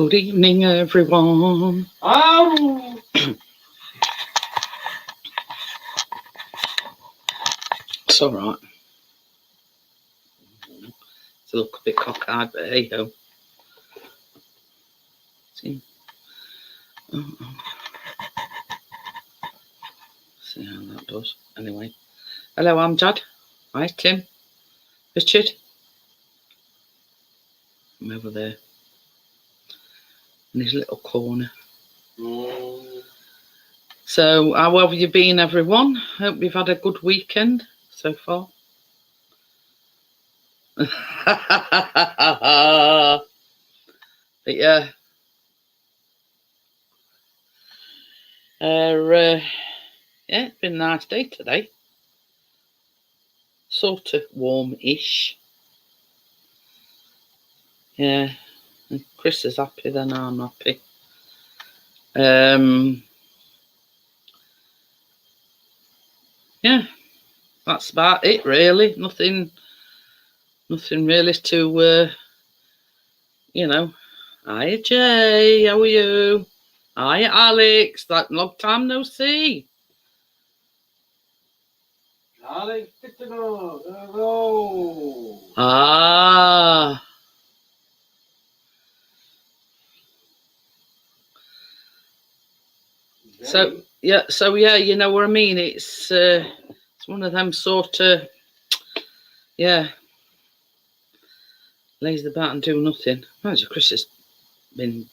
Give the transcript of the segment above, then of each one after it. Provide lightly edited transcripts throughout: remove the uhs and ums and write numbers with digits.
Good evening, everyone. Oh! It's all right. It's a look a bit cockeyed, but hey ho. See? See how that does. Anyway. Hello, Amjad. Hi, Tim. Richard. I'm over there. In his little corner. So, how have you been, everyone? Hope you've had a good weekend so far. But yeah. Yeah, it's been a nice day today. Sort of warm-ish. Yeah. And Chris is happy, then I'm happy. Yeah, that's about it really. Nothing really to you know. Hiya Jay, how are you? Hiya Alex, that long time no see. Alex, good to go. Ah. So yeah, you know what I mean. It's one of them sort of lays about and do nothing. Imagine Chris has been,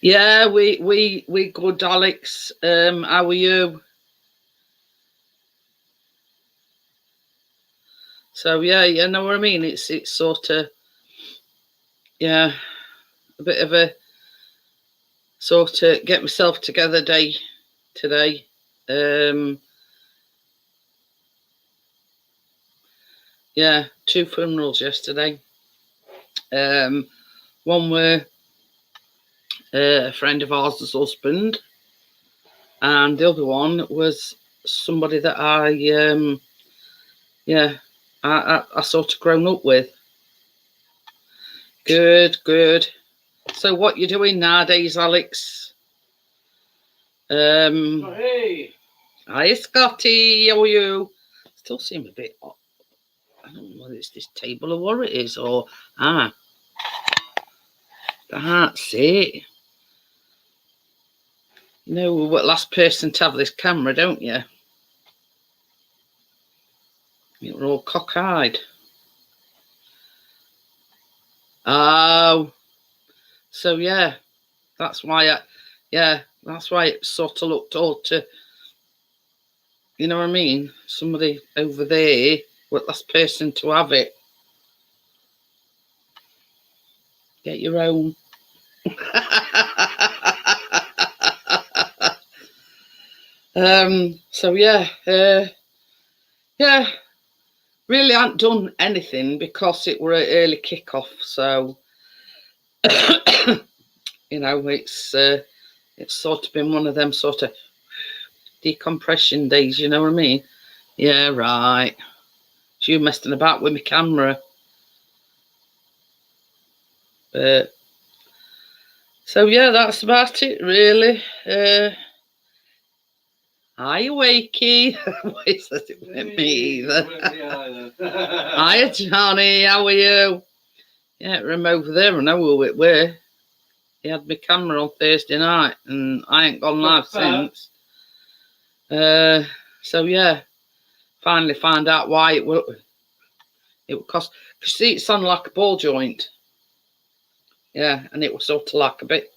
Yeah, we good, Alex. How are you? So yeah, you know what I mean. It's sort of a bit of a sort of get myself together day today. Yeah, 2 funerals yesterday. One were a friend of ours' husband, and the other one was somebody that I sort of grown up with. Good. So what you doing nowadays, Alex? Hey. Hi, Scotty. How are you? Still seem a bit. I don't know whether it's this table or what it is, or that's it. You know what last person to have this camera, don't you? You're all cockeyed. Oh, so yeah, that's why that's why it sort of looked odd to, you know what I mean? Somebody over there, what last person to have it. Get your own. So yeah, really hadn't done anything because it were an early kick-off. So you know, it's sort of been one of them sort of decompression days. You know what I mean? Yeah, right. So you messing about with my camera. So yeah, that's about it really. Hi, Wakey. Voice that it went me either. Hiya, Johnny. How are you? Yeah, I'm over there. I know who it were. He had my camera on Thursday night, and I ain't gone live since. So yeah, finally found out why it would cost. Cause see, it's on like a ball joint. Yeah, and it was sort of like a bit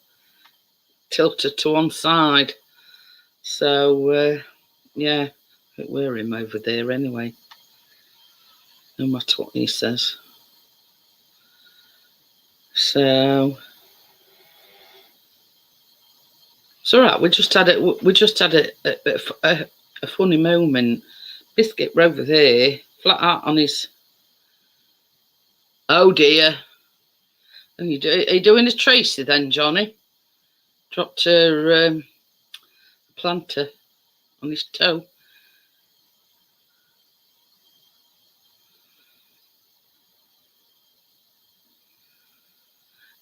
tilted to one side. So yeah, we're him over there anyway. No matter what he says. So it's all right. We just had a funny moment. Biscuit were over there, flat out on his. Oh dear. Are you doing a Tracy then, Johnny? Dropped her planter on his toe.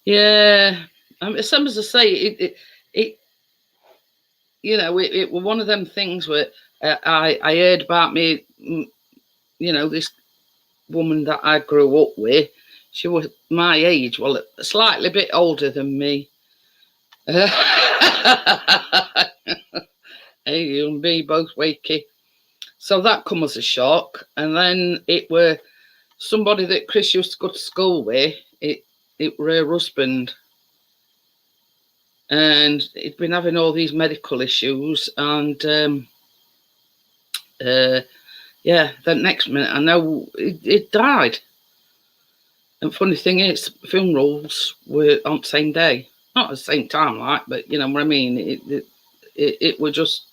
Yeah. Some as I say, it it was one of them things where I heard about me, this woman that I grew up with. She was my age, well, a slightly bit older than me. Hey, you and me both wakey. So that come as a shock. And then it were somebody that Chris used to go to school with. It were her husband. And he'd been having all these medical issues. And yeah, the next minute I know it died. And funny thing is, funerals were on the same day. Not at the same time, like, but you know what I mean? It was just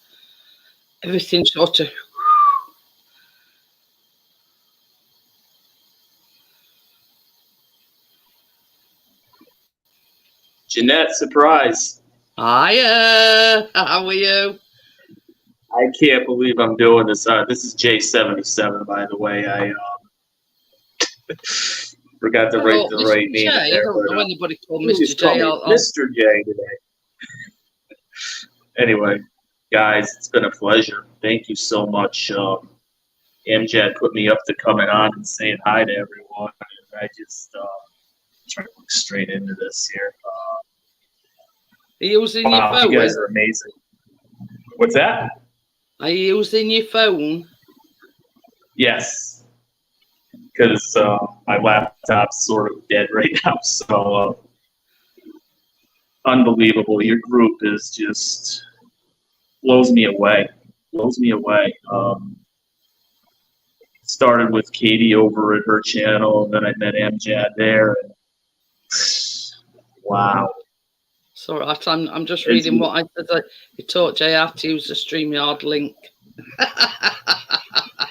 everything sort of. Jeanette, surprise. Hiya, how are you? I can't believe I'm doing this. This is J77, by the way. I forgot to write the right name in J. there. I don't know But, anybody called you Mr. just call J. me Mr. J today. Anyway, guys, it's been a pleasure. Thank you so much. Amjad put me up to coming on and saying hi to everyone. And I just try to look straight into this here. Are you using your Wow, phone? you guys are amazing. What's that? Are you using your phone? Yes, because my laptop's sort of dead right now. So unbelievable. Your group is just blows me away. Blows me away. Started with Katie over at her channel, and then I met Amjad there. And, wow. It's all right. I'm just reading what I said. You taught Jay how to use the StreamYard link.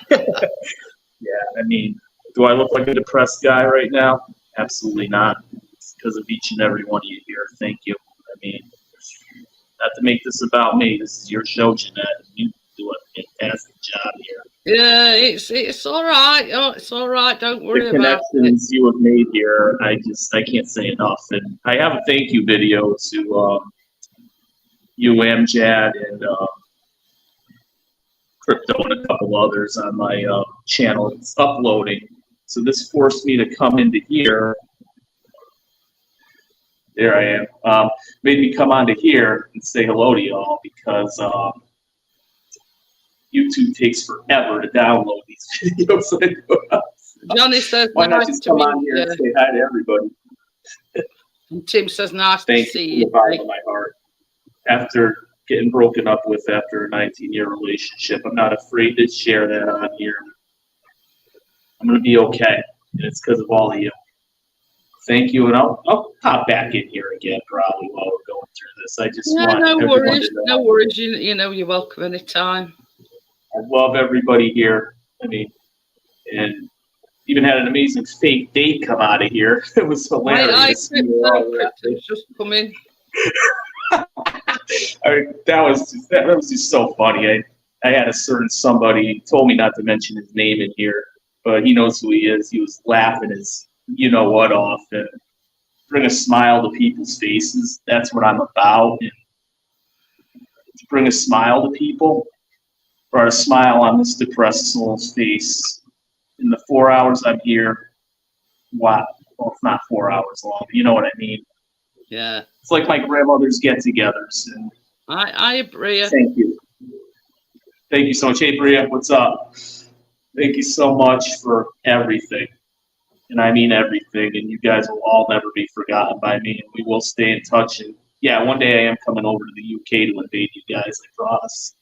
Yeah, I mean, do I look like a depressed guy right now? Absolutely not. It's because of each and every one of you here. Thank you. I mean, not to make this about me. This is your show, Jeanette. You do a fantastic job here. Yeah, it's all right. Oh, it's all right. Don't worry The about it. connections you have made here, I can't say enough. And I have a thank you video to you, Amjad, and Crypto, and a couple others on my channel. It's uploading, so this forced me to come into here. There I am. Made me come onto here and say hello to y'all because YouTube takes forever to download these videos. Johnny says, Why not nice just to come meet on here you. and say hi to everybody? And Tim says, nice Thank to see you you. from the bottom of my heart. After getting broken up with after a 19-year relationship, I'm not afraid to share that on here. I'm going to be okay, and it's because of all of you. Thank you, and I'll pop back in here again probably while we're going through this. I just want No everyone worries. to know. No worries. You know, you're welcome anytime. I love everybody here. I mean, and even had an amazing fake date come out of here. It was hilarious. Crypto's just come in. That was just so funny. I had a certain somebody told me not to mention his name in here, but he knows who he is. He was laughing his you know what off and bring a smile to people's faces. That's what I'm about. And to bring a smile to people, brought a smile on this depressed soul's face. In the 4 hours I'm here, wow. Well, it's not 4 hours long, but you know what I mean. Yeah. It's like my grandmother's get-togethers. And I Bria. thank you. Thank you so much. Hey, Bria, what's up? Thank you so much for everything. And I mean everything. And you guys will all never be forgotten by me. And we will stay in touch. And yeah, one day I am coming over to the UK to invade you guys, I promise.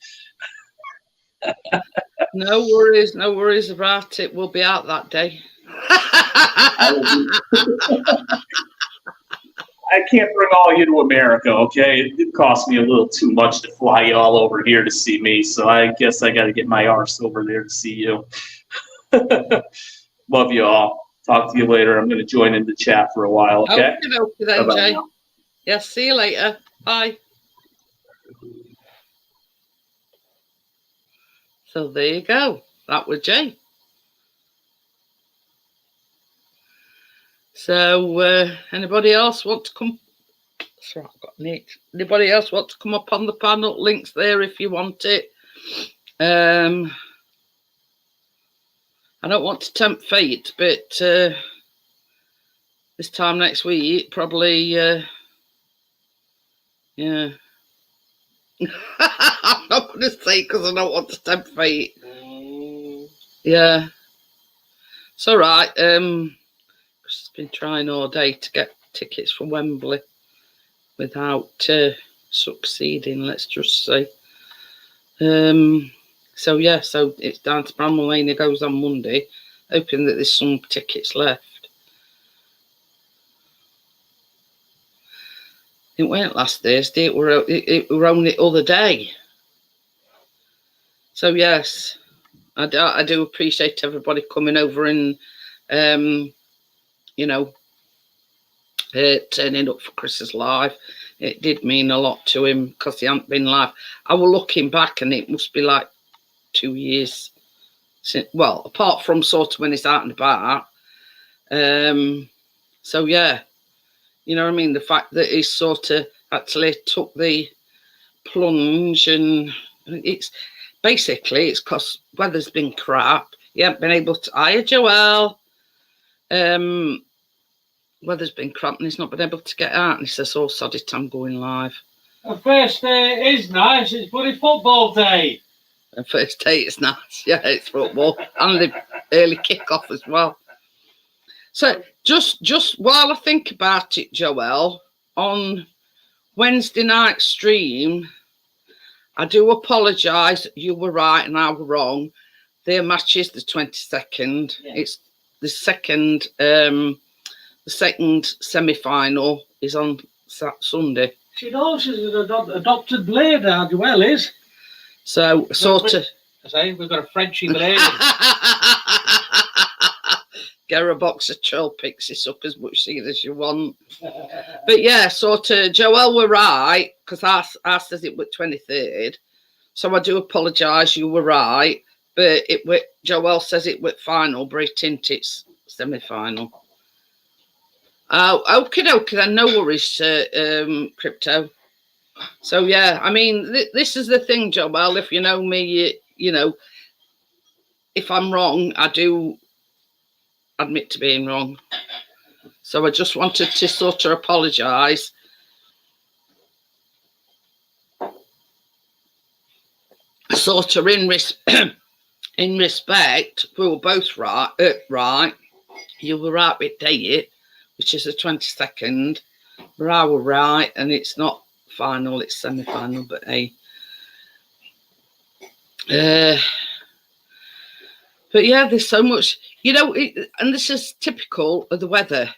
No worries about it. We'll be out that day. I can't bring all of you to America, okay? It cost me a little too much to fly you all over here to see me, so I guess I got to get my arse over there to see you. Love you all. Talk to you later. I'm going to join in the chat for a while, okay? Okay then, Jay. Yes, see you later. Bye. So there you go. That was Jay. So, anybody else want to come? Sorry, I've got Nick. Anybody else want to come up on the panel? Links there if you want it. I don't want to tempt fate, but this time next week, probably, yeah. I'm not going to say because I don't want to tempt fate. Yeah. It's all right. It's been trying all day to get tickets for Wembley without succeeding, let's just say. So yeah, so it's down to Bramall Lane. It goes on Monday, hoping that there's some tickets left. It weren't last Thursday. It were only the other day. So yes, I do appreciate everybody coming over and you know, turning up for Chris's live. It did mean a lot to him because he hadn't been live. I was looking back and it must be like 2 years since, well, apart from sort of when he's out and about. So yeah, you know what I mean? The fact that he sort of actually took the plunge, and it's basically it's because weather's been crap. He hasn't been able to. Hiya, Joel. Weather's been crap and he's not been able to get out. And he says, "Oh, sod it, I'm going live." The first day is nice. It's bloody football day. And first day it's nice. Yeah, it's football and the early kickoff as well. So just while I think about it, Joel, on Wednesday night stream, I do apologise. You were right and I were wrong. Their match is the 22nd. Yeah. It's the second semi-final is on Sunday. She knows she's an adopted blade, Joel is. So sort of. I say we've got a Frenchie blade. Get her a box of Troll Pixie, suck as much seed as you want. But yeah, sort of, Joel were right, because I says it was 23rd. So I do apologise, you were right. But Joel says it was final, but it ain't, it's semi-final. Oh, okie dokie then, no worries, Crypto. So yeah, I mean, this is the thing, Joel, if you know me, you know, if I'm wrong, I do admit to being wrong. So I just wanted to sort of apologise. Sort of in respect, we were both right. Right, you were right with date, which is the 22nd. But I were right, and it's not final; it's semi-final. But hey, but yeah, there's so much, you know, and this is typical of the weather.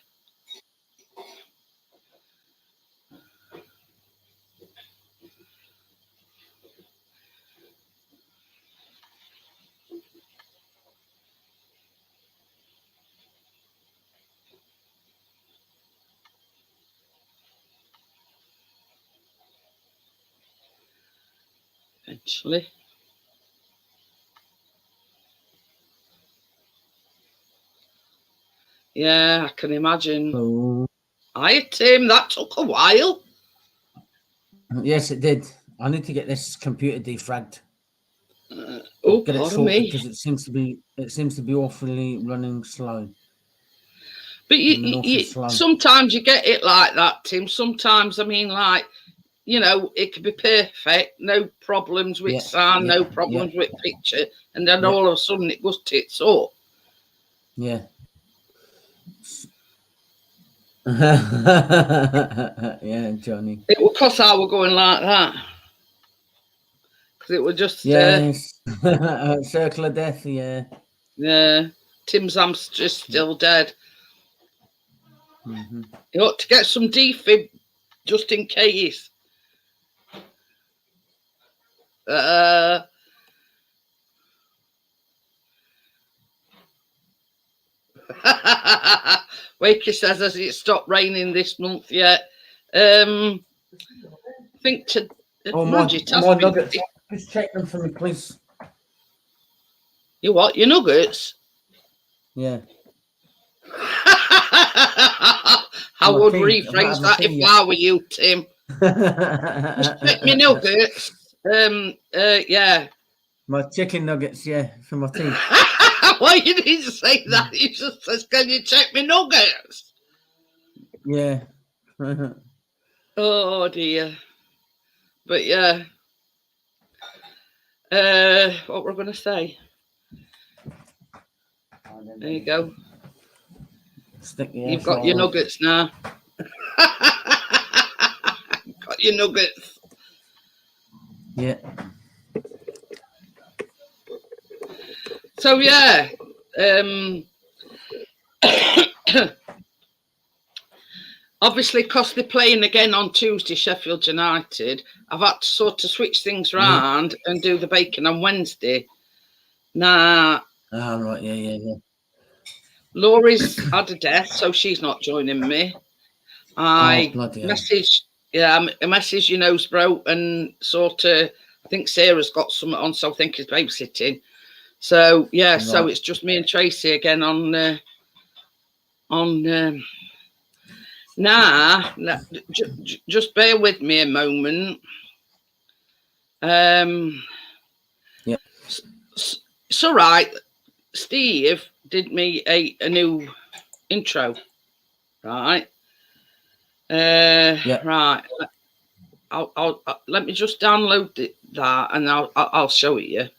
Eventually. Yeah, I can imagine. Hello. Hi, Tim. That took a while. Yes, it did. I need to get this computer defragged. Oh, Get it pardon sorted me. because it seems to be awfully running slow. But sometimes you get it like that, Tim. Sometimes, I mean, like, you know, it could be perfect, no problems with sound, no problems with picture, and then all of a sudden it goes tits up. Yeah. Yeah, Johnny. It was because I were going like that. Because it was just... Yes. Circle of death, yeah. Yeah. Tim's hamster's still dead. Mm-hmm. You ought to get some defib just in case. Wakey says, has it stopped raining this month yet? I think to... My nuggets. Just check them for me, please. You what? Your nuggets? Yeah. I I'm a would king. rephrase I'm a that king, if yeah. I were you, Tim. Just check me nuggets. Yeah. My chicken nuggets, yeah, for my tea. Why you didn't say that? You just said, "Can you check me nuggets?" Yeah. Oh dear. But yeah. What we're gonna say? There you go. Stick the You've got your airfryer on. nuggets now. Got your nuggets. Yeah. So yeah. Obviously, because they're playing again on Tuesday, Sheffield United, I've had to sort of switch things round and do the bacon on Wednesday. Now, Oh, right, yeah. Laurie's had a death, so she's not joining me. I bloody hell. message your nose bro, and sort of, I think Sarah's got something on, so I think he's babysitting. So yeah, so Right. it's just me and Tracy again on now. Just bear with me a moment. Yeah. It's all right. Steve did me a new intro, right? Yeah. Right. I'll let me just download that, and I'll show it you.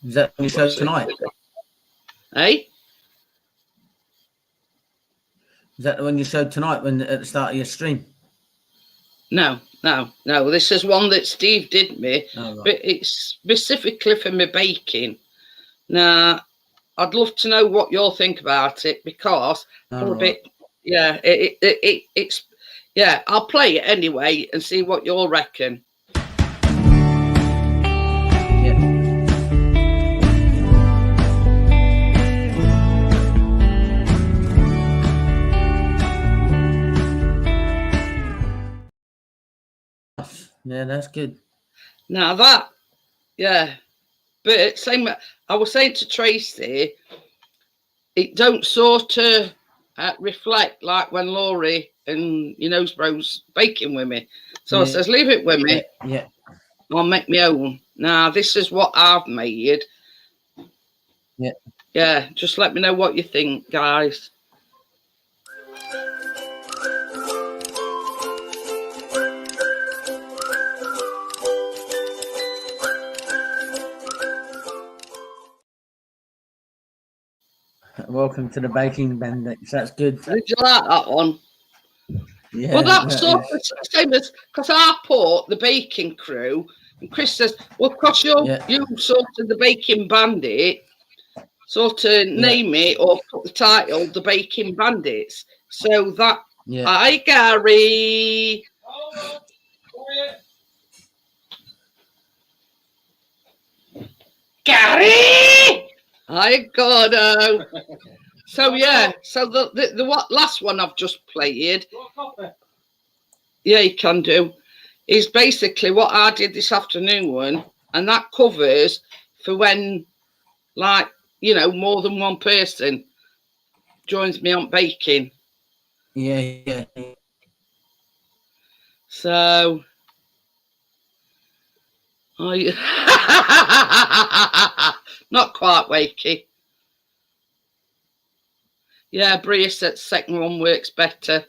Is that on your show tonight? Hey, Is that on your show tonight when at the start of your stream? no. This is one that Steve did me, Oh, right. but it's specifically for my baking. Now, I'd love to know what you'll think about it, because Oh, a right. bit, yeah, it's yeah. I'll play it anyway and see what you'll reckon. Yeah. Yeah, that's good. Now that, yeah, but same. I was saying to Tracy, it don't sort of reflect like when Laurie and your nose bros baking with me. So I Yeah. says, leave it with me. Yeah. I'll make my own. Now this is what I've made. Yeah. Yeah, just let me know what you think, guys. Welcome to the baking bandits. That's good. Did you like that one? Yeah. Well, that's that sort is- of the same as, because I put the baking crew, and Chris says, well, because you sort of the baking bandit, sort of name it or put the title, the baking bandits. So that, Yeah. hi, Gary. Gary! Hi, Gordo. So, yeah, so the what last one I've just played, yeah, you can do, is basically what I did this afternoon, and that covers for when, like, you know, more than one person joins me on baking. Yeah. So, not quite wakey. Yeah, Bria said second one works better.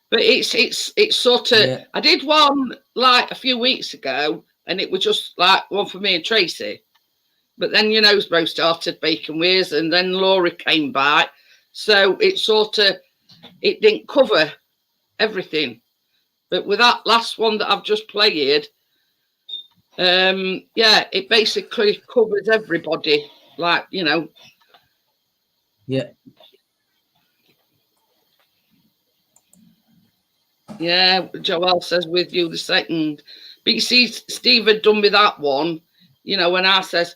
But it's sort of, Yeah. I did one like a few weeks ago, and it was just like one for me and Tracy. But then, you know, bro started baking with us, and then Laura came back. So it sort of, it didn't cover everything. But with that last one that I've just played, yeah, it basically covers everybody. Like, you know. Yeah. Yeah, Joel says with you the second. But you see, Steve had done me that one, you know, when I says,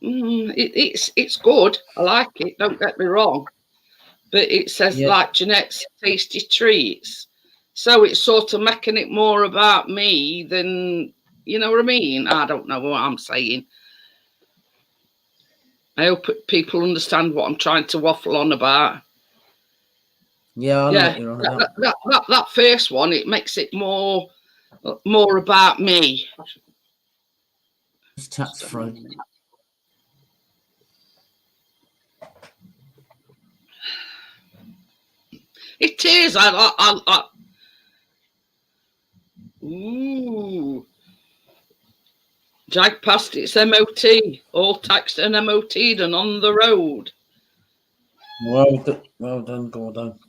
it's good. I like it. Don't get me wrong. But it says like Jeanette's tasty treats. So it's sort of making it more about me than, You know what I mean? I don't know what I'm saying. I hope people understand what I'm trying to waffle on about. Yeah, I know Yeah, what you're on about. that first one, it makes it more about me. It's tapped through. It is. Ooh. Jag passed its MOT, all taxed and MOT'd and on the road. Well done, Gordon.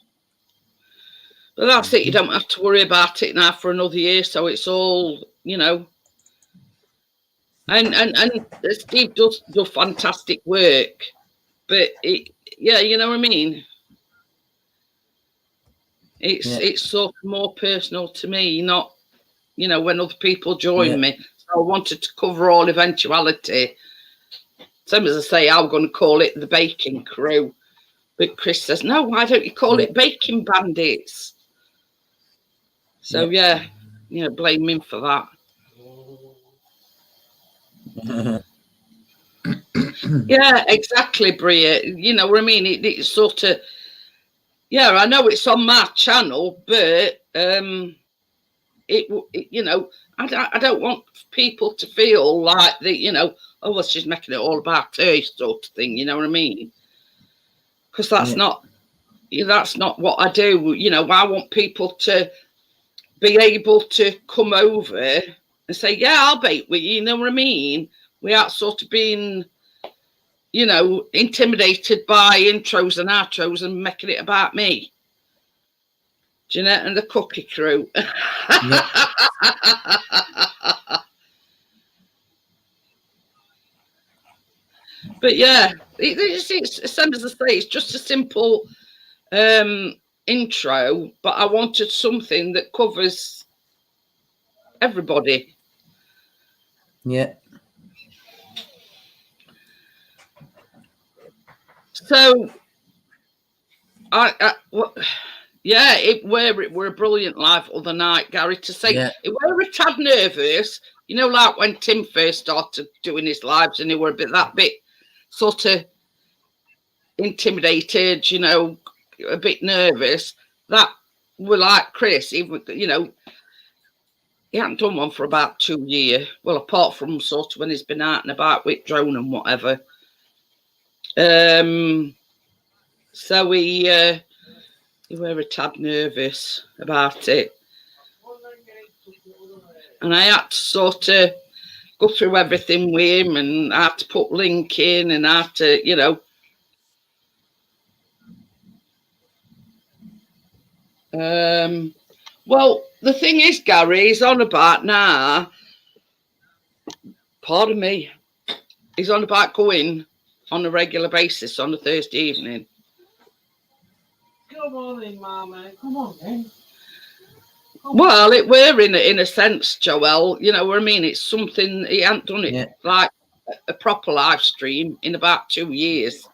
But that's it. You don't have to worry about it now for another year. So it's all, you know. And Steve does fantastic work. But yeah, you know what I mean. It's sort of more personal to me, not, you know, when other people join me. So I wanted to cover all eventuality. Same as I say, I'm going to call it the Baking Crew. But Chris says, no, why don't you call it Baking Bandits? So, yeah, you know, blame him for that. Yeah, exactly, Bria. You know what I mean? It's sort of, yeah, I know it's on my channel, but it you know, I don't want people to feel like that, you know, oh, well, she's making it all about her sort of thing. You know what I mean? Because that's not what I do. You know, I want people to be able to come over and say, yeah, I'll bake with you. You know what I mean? Without sort of being, you know, intimidated by intros and outros and making it about me. Jeanette and the Cookie Crew. But yeah, it's same as I say, it's just a simple intro, but I wanted something that covers everybody. Yeah. So it were a brilliant live other night, Gary, to say it were a tad nervous, you know, like when Tim first started doing his lives and he were that bit sort of intimidated, you know, a bit nervous. That were like Chris, even, you know, he hadn't done one for about 2 years. Well, apart from sort of when he's been out and about with drone and whatever. So he were a tad nervous about it. And I had to sort of go through everything with him, and I had to put link in, and I had to, you know. Well, the thing is, Gary, he's on about now. Pardon me. He's on about going on a regular basis on a Thursday evening. Come on in, Mama. Come on then. Well, it were in a sense, Joel. You know what I mean? It's something he hadn't done it like a proper live stream in about 2 years.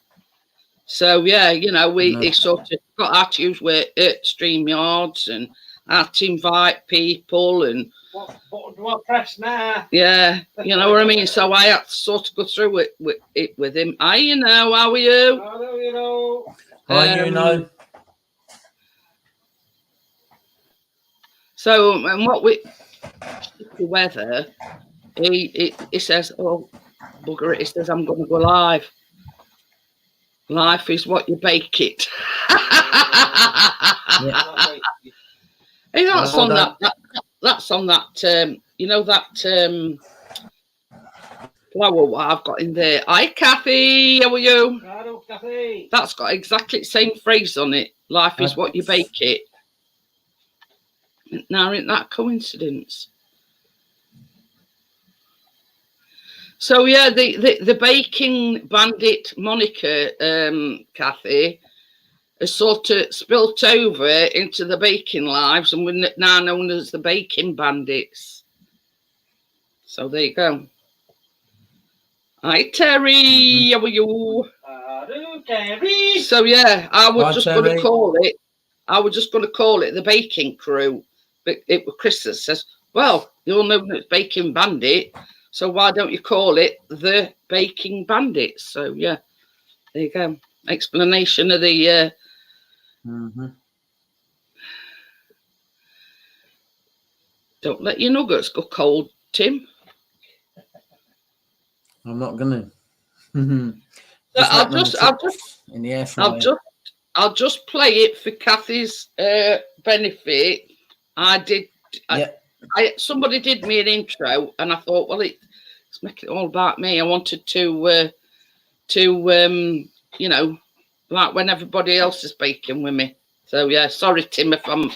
So yeah, you know, he sort of got our to use StreamYards and how to invite people and what do I press now? Yeah, you know what I mean. So I had to sort of go through it with him. Hi, you know, how are you? Hello, you know. Hi, you know. So, and what the weather, he says, oh, bugger it, he says, I'm going to go live. Life is what you bake it. Hey, that's on that's on that, you know, that flower what I've got in there. Hi, Kathy, how are you? Hello, Kathy. That's got exactly the same phrase on it. Life is what you bake it. Now, isn't that a coincidence? So yeah, the Baking Bandit moniker, Kathy, has sort of spilt over into the baking lives, and we're now known as the Baking Bandits. So there you go. Hi, Terry. How are you? Hello, Terry. So yeah, I was just going to call it. I was just going to call it the Baking Crew. But it was Chris that says, Well, you'll know it's Baking Bandit, so why don't you call it the Baking Bandits? So yeah, there you go. Explanation of the. Don't let your nuggets go cold, Tim. I'm not gonna. I'll just play it for Kathy's benefit. Somebody did me an intro, and I thought, well, it's making it all about me. I wanted to you know, like when everybody else is baking with me. So yeah, sorry, Tim, if I'm.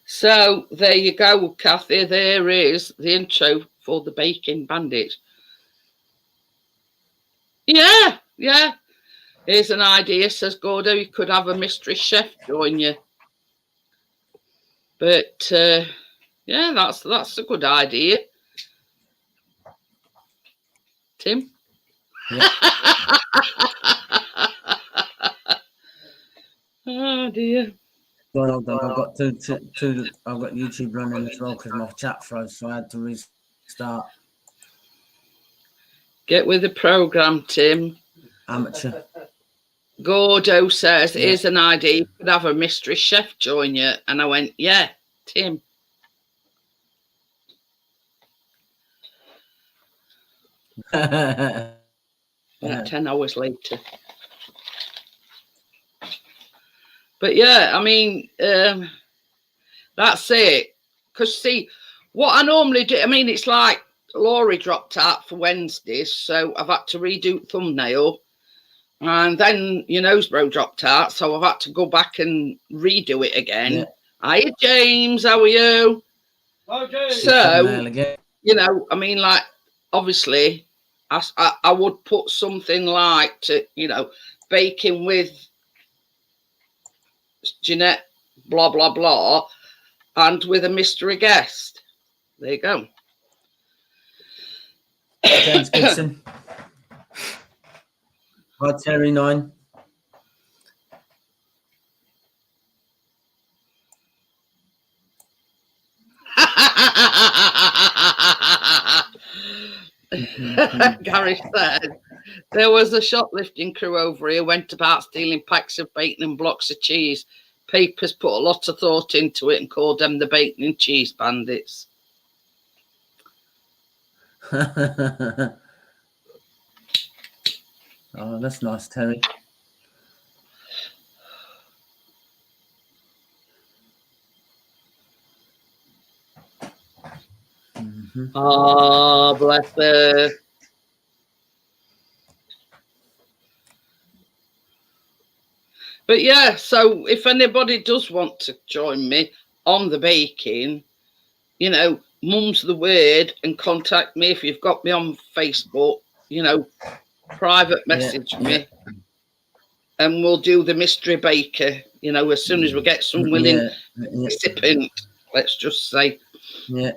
So there you go, Kathy. There is the intro for the Baking Bandit. Yeah. Here's an idea, says Gordo. You could have a mystery chef join you. But yeah, that's a good idea. Tim? Yeah. Oh dear. Well, I've got two. I've got YouTube running as well because my chat froze, so I had to restart. Get with the program, Tim. Amateur. Gordo says, here's an idea. You could have a mystery chef join you. And I went, yeah, Tim. Yeah. 10 hours later. But yeah, I mean, that's it. Because see, what I normally do, I mean, it's like Laurie dropped out for Wednesdays, so I've had to redo thumbnail. And then your Nosebro dropped out, so I've had to go back and redo it again. Yeah. Hi, James, how are you? Okay. So, you know, I mean, like, obviously, I would put something like to, you know, baking with Jeanette, blah, blah, blah, and with a mystery guest. There you go. James Gibson. Hi, Terry 9. Gary said there was a shoplifting crew over here went about stealing packs of bacon and blocks of cheese. Papers put a lot of thought into it and called them the Bacon and Cheese Bandits. Oh, that's nice, Terry. Oh, bless her. But yeah, so if anybody does want to join me on the baking, you know, mum's the word and contact me if you've got me on Facebook, you know, private message me and we'll do the mystery baker, you know, as soon as we get some willing recipient, let's just say. Yeah.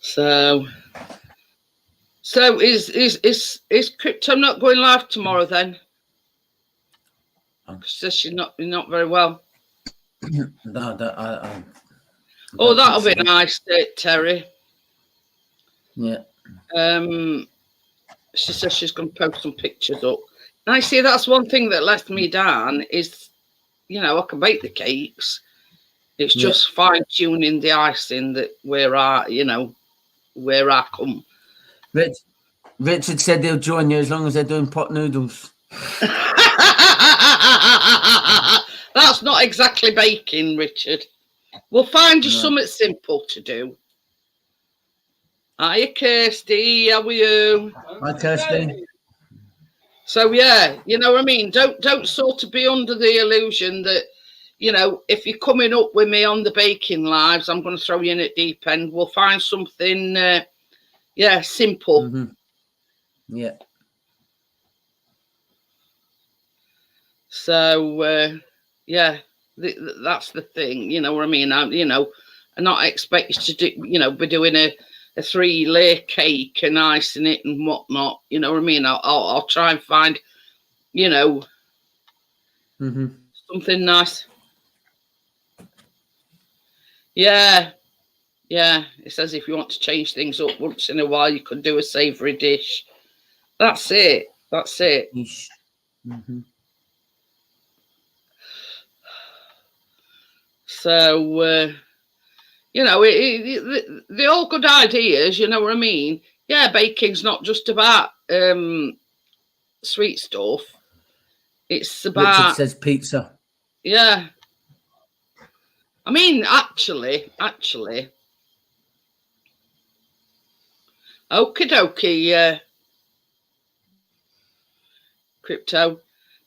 So is Crypto not going live tomorrow then? Says she's not very well. No, that'll be nice, Terry. Yeah. She says she's going to post some pictures up. And I see that's one thing that lets me down is, you know, I can bake the cakes. It's just fine tuning the icing that where I come. Richard said he'll join you as long as they're doing pot noodles. That's not exactly baking, Richard. We'll find you something simple to do. Hiya, Kirsty. How are you? Hi, Kirsty. So yeah, you know what I mean. Don't sort of be under the illusion that, you know, if you're coming up with me on the baking lives, I'm going to throw you in at deep end. We'll find something, simple. Mm-hmm. Yeah. So That's the thing, you know what I mean? I'm not expect you to do, be doing a 3-layer cake and icing it and whatnot. You know what I mean? I'll try and find, Mm-hmm. something nice. Yeah. Yeah. It says if you want to change things up once in a while, you could do a savoury dish. That's it. That's it. Mm-hmm. So, they're all good ideas, you know what I mean? Yeah, baking's not just about sweet stuff. It's Richard about, says pizza. yeah. I mean, actually, okie dokie, crypto.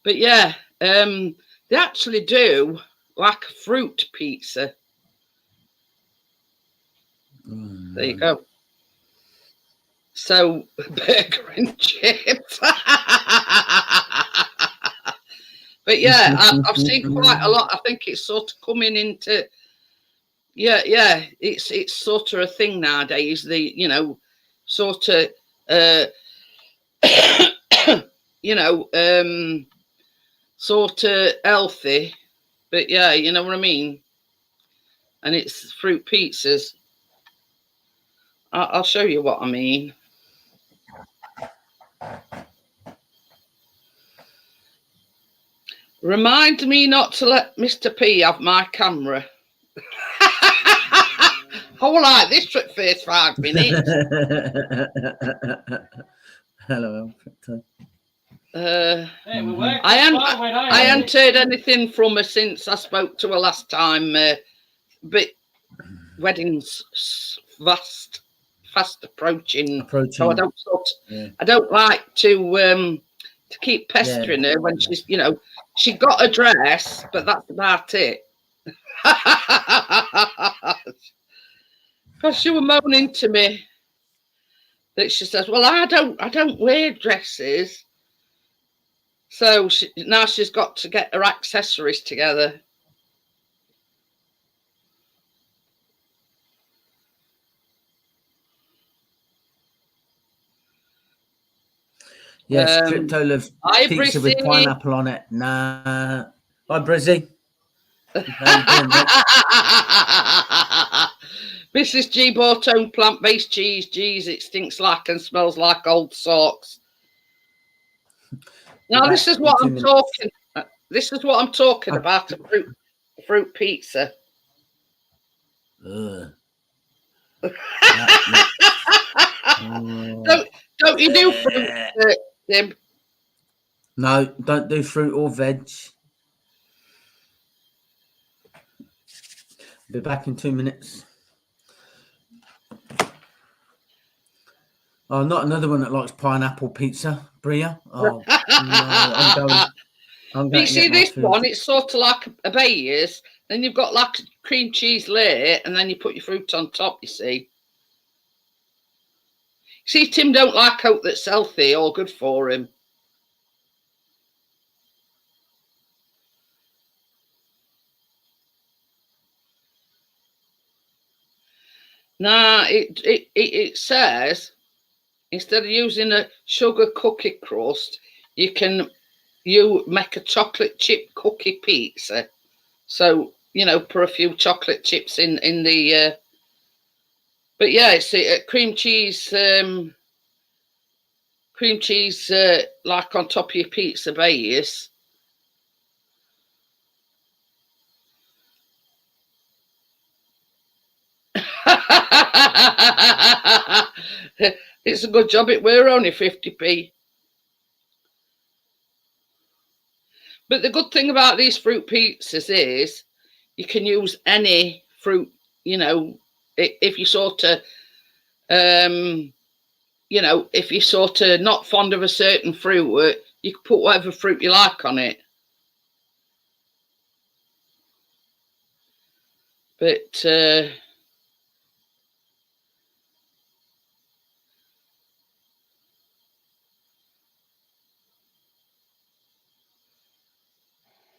But yeah, they actually do like a fruit pizza. There you go. So, burger and chips. But yeah, I've seen quite a lot. I think it's sort of coming into, yeah, it's sort of a thing nowadays. Sort of, sort of healthy, but yeah, you know what I mean. And it's fruit pizzas. I'll show you what I mean. Remind me not to let Mr. P have my camera. I will like this for the first 5 minutes. Hello, I hadn't heard anything from her since I spoke to her last time. But weddings fast approaching. So I don't like to keep pestering her when she's, she got a dress, but that's about it. Because she was moaning to me that she says, well, I don't wear dresses. So now she's got to get her accessories together. Yes, Crypto loves pizza with pineapple on it. Nah. Hi, Brizzy. Mrs. G bought own plant-based cheese. Geez, it stinks like and smells like old socks. Now this is what I'm talking. This is what I'm talking about. A fruit pizza. Don't you do fruit, Tim? No, don't do fruit or veg. Be back in 2 minutes. Oh, not another one that likes pineapple pizza, Bria. Oh, no, I'm going you see this one? It's sort of like a Bayer's. Then you've got like a cream cheese layer, and then you put your fruit on top. You see. See, Tim don't like oat that's healthy or good for him. Nah, it says instead of using a sugar cookie crust, you make a chocolate chip cookie pizza. So put a few chocolate chips in the. But yeah, it's cream cheese. Cream cheese like on top of your pizza base. It's a good job we're only 50p. But the good thing about these fruit pizzas is you can use any fruit, if you sort of, if you're sort of not fond of a certain fruit, you can put whatever fruit you like on it. But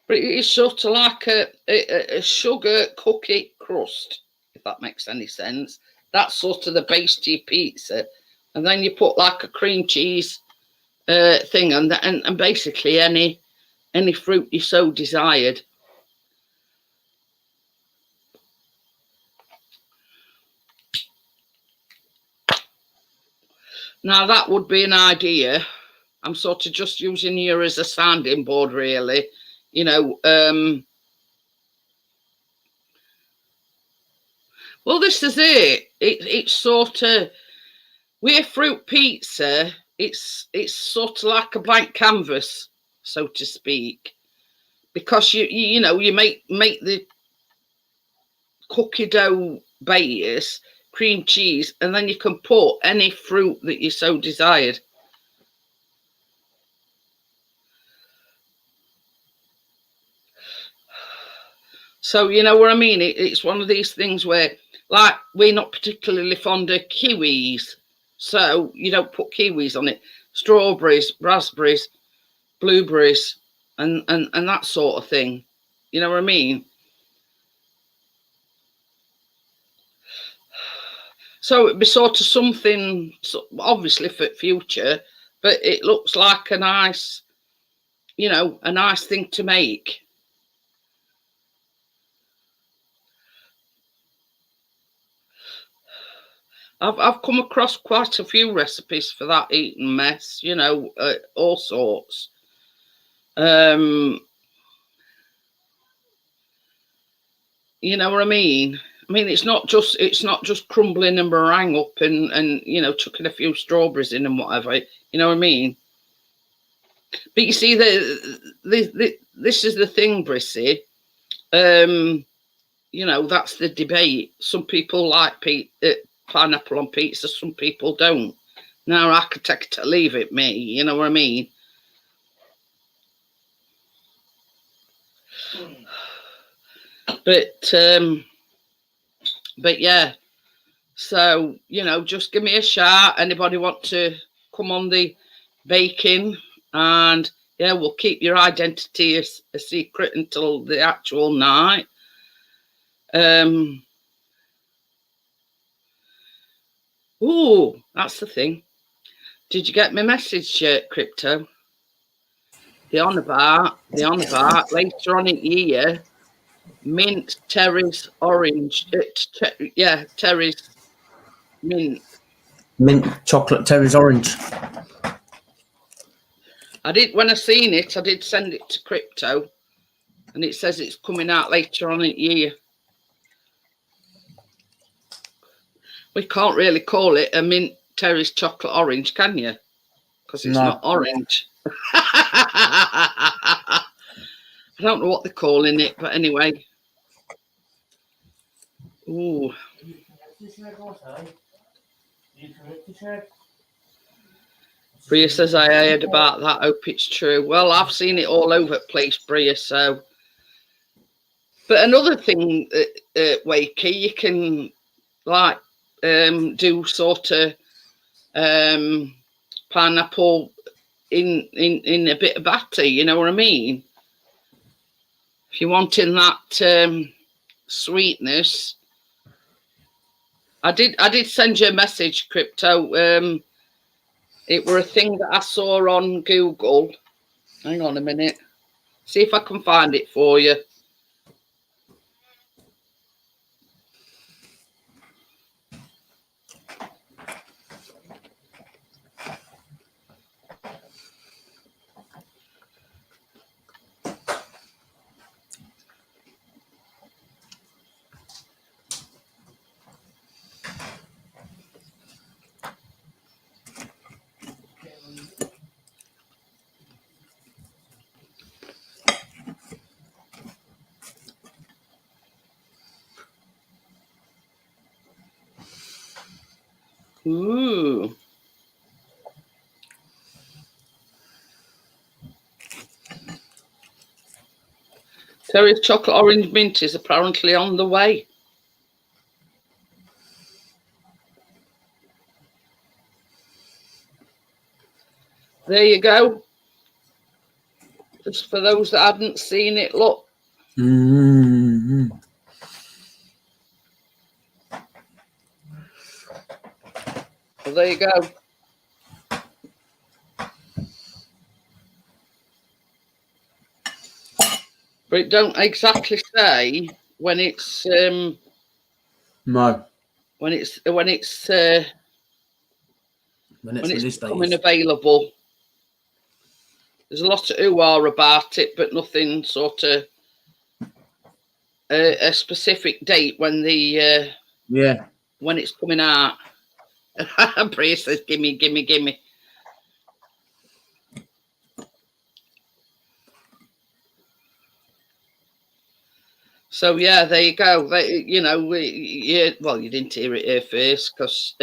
But it's sort of like a sugar cookie crust, if that makes any sense. That's sort of the base to your pizza. And then you put like a cream cheese thing and basically any fruit you so desired. Now that would be an idea. I'm sort of just using you as a sounding board, really. You know, well, this is it. It's sort of, with fruit pizza, it's sort of like a blank canvas, so to speak, because you know, you make the cookie dough base, cream cheese, and then you can put any fruit that you so desired. So you know what I mean? It's one of these things where, like, we're not particularly fond of kiwis, so you don't put kiwis on it. Strawberries, raspberries, blueberries, and that sort of thing. You know what I mean? So it'd be sort of something, obviously for future, but it looks like a nice, you know, a nice thing to make. I've come across quite a few recipes for that eating mess, you know, all sorts. You know what I mean? I mean, it's not just crumbling a meringue up and you know, chucking a few strawberries in and whatever. You know what I mean? But you see, this is the thing, Brissy. You know, that's the debate. Some people like pineapple on pizza, some people don't. Now I could take it to leave it, me. You know what I mean? But yeah. So you know, just give me a shout. Anybody want to come on the baking? And yeah, we'll keep your identity a secret until the actual night. Oh, that's the thing. Did you get my message, Crypto? The on about later on in the year, mint, Terry's orange. Terry's mint. Mint chocolate Terry's orange. I did, when I seen it, I did send it to Crypto, and it says it's coming out later on in the year. We can't really call it a mint Terry's chocolate orange, can you? Because it's not orange. I don't know what they're calling it, but anyway. Ooh. Bria says, I heard about that. Hope it's true. Well, I've seen it all over the place, Bria, so. But another thing, Wakey, you can, like, do sort of pineapple in a bit of batter, you know what I mean? If you're wanting that sweetness. I did send you a message, Crypto. It were a thing that I saw on Google. Hang on a minute. See if I can find it for you. Ooh. Terry's chocolate orange mint is apparently on the way. There you go. Just for those that hadn't seen it, look. Mm-hmm. Well, there you go. But it don't exactly say when it's No. when it's When it's release date becoming is. available. There's a lot of hoo-ha about it, but nothing sort of a specific date when the Yeah. when it's coming out. Bray says, "Gimme, gimme, gimme." So yeah, there you go. You know, yeah. Well, you didn't hear it here first, because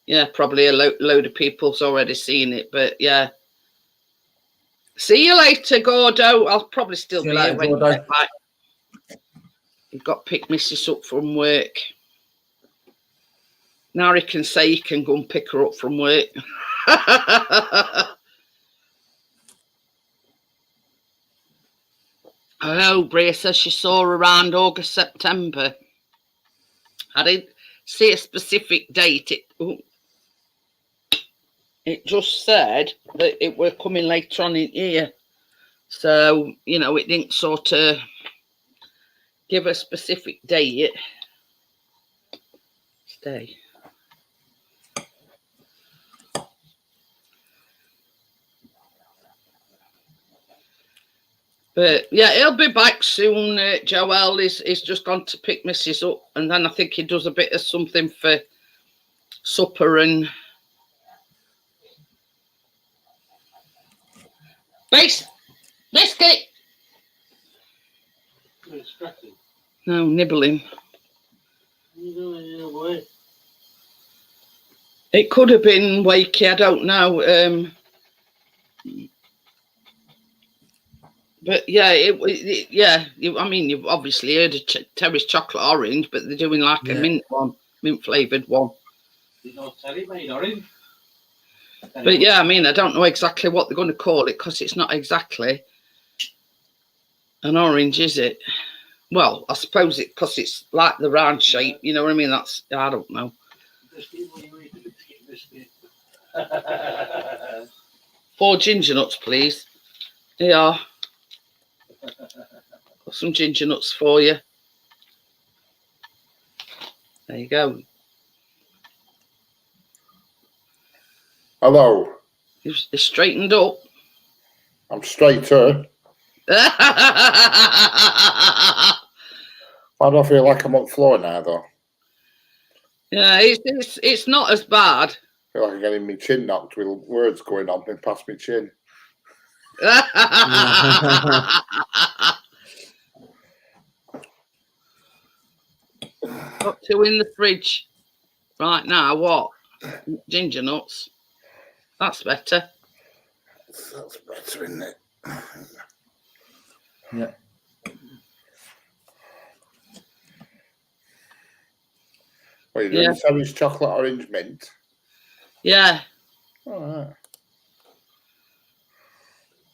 yeah, probably a load of people's already seen it. But yeah, see you later, Gordo. I'll probably still be here when you get back. You've got to pick Mrs. up from work. Now he can say he can go and pick her up from work. I know, Bria says she saw her around August, September. I didn't see a specific date. It just said that it were coming later on in year. So, you know, it didn't sort of give a specific date. Stay. But yeah, he'll be back soon. Joel is just gone to pick Mrs. up, and then I think he does a bit of something for supper and biscuit. No, nibbling. It could have been Wakey, I don't know. But yeah, I mean, you've obviously heard of Terry's chocolate orange, but they're doing like a mint one, mint flavoured one. But yeah, I mean, I don't know exactly what they're going to call it, because it's not exactly an orange, is it? Well, I suppose it, because it's like the round shape, you know what I mean? That's, I don't know. 4 ginger nuts, please. Yeah. Got some ginger nuts for you. There you go. Hello. He's straightened up. I'm straighter. I don't feel like I'm on the floor now, though. Yeah, it's not as bad. I feel like I'm getting my chin knocked with words going on past my chin. Got 2 in the fridge right now. What? Ginger nuts. That's better. That's better, isn't it? Yeah. What are you doing? Terry's chocolate orange mint? Yeah. All right.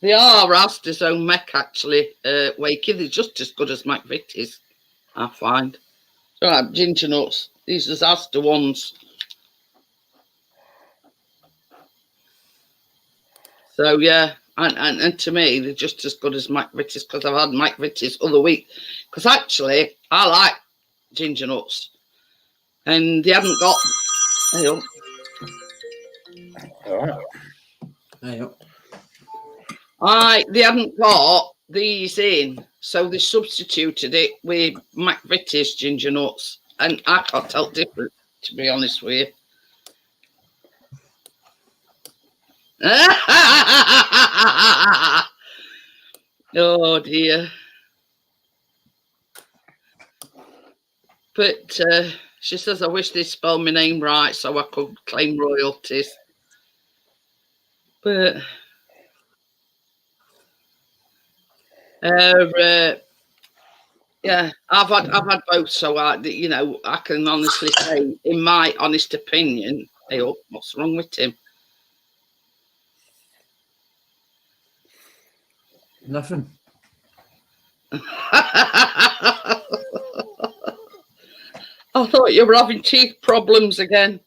They are Asda's own mech, actually, Wakey. They're just as good as McVitie's, I find. All right, ginger nuts. These are Asda ones. So, yeah, and to me, they're just as good as McVitie's, because I've had McVitie's other week. Because actually, I like ginger nuts. And they haven't got... All right. There they hadn't got these in, so they substituted it with McVitie's ginger nuts, and I can't tell the difference, to be honest with you. Oh dear. But she says, I wish they spelled my name right so I could claim royalties. But yeah, I've had both, so I can honestly say, in my honest opinion, hey, oh, what's wrong with him? Nothing. I thought you were having teeth problems again.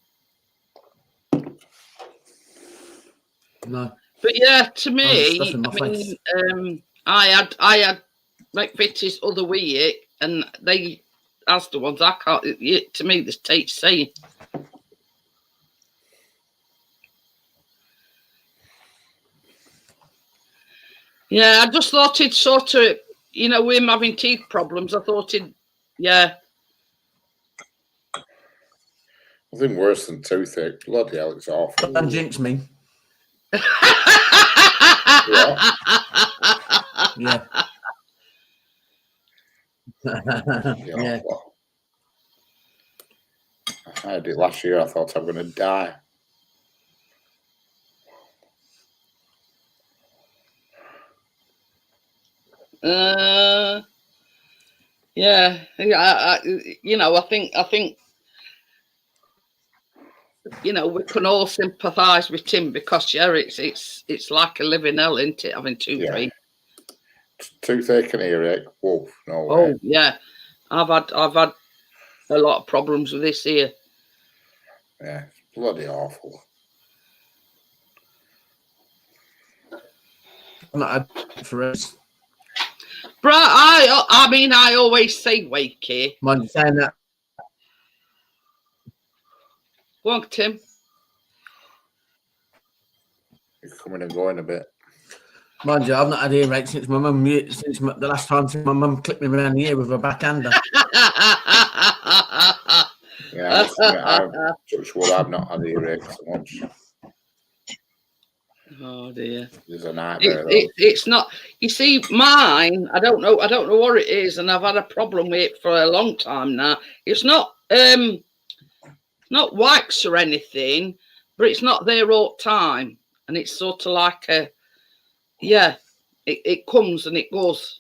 No. But yeah, to just me, stuffing my I mean, face. I had McVitie's other week, and they, as the ones I can't. To me, this tastes same. Yeah, I just thought he'd sort of, with him having teeth problems. I thought he'd, yeah. Nothing worse than toothache. Bloody hell, it's awful. Don't jinx me. Yeah. Yeah. Yeah. Well, I had it last year. I thought I was going to die. Yeah. I think we can all sympathise with Tim because it's like a living hell, isn't it? Having toothache. Toothache and earache. Woof, no way. Oh yeah, I've had a lot of problems with this ear. Yeah, it's bloody awful. I'm not for us. But I always say wakey. Mind you saying that? Go on, Tim. You're coming and going a bit. Mind you, I've not had earache since my mum. The last time my mum clipped me around the ear with her backhander. Yeah, I've not had earache so much. Oh dear. It's a nightmare. It's not. You see, mine. I don't know what it is, and I've had a problem with it for a long time now. It's not not wax or anything, but it's not there all the time, and it's sort of like a, yeah, it comes and it goes.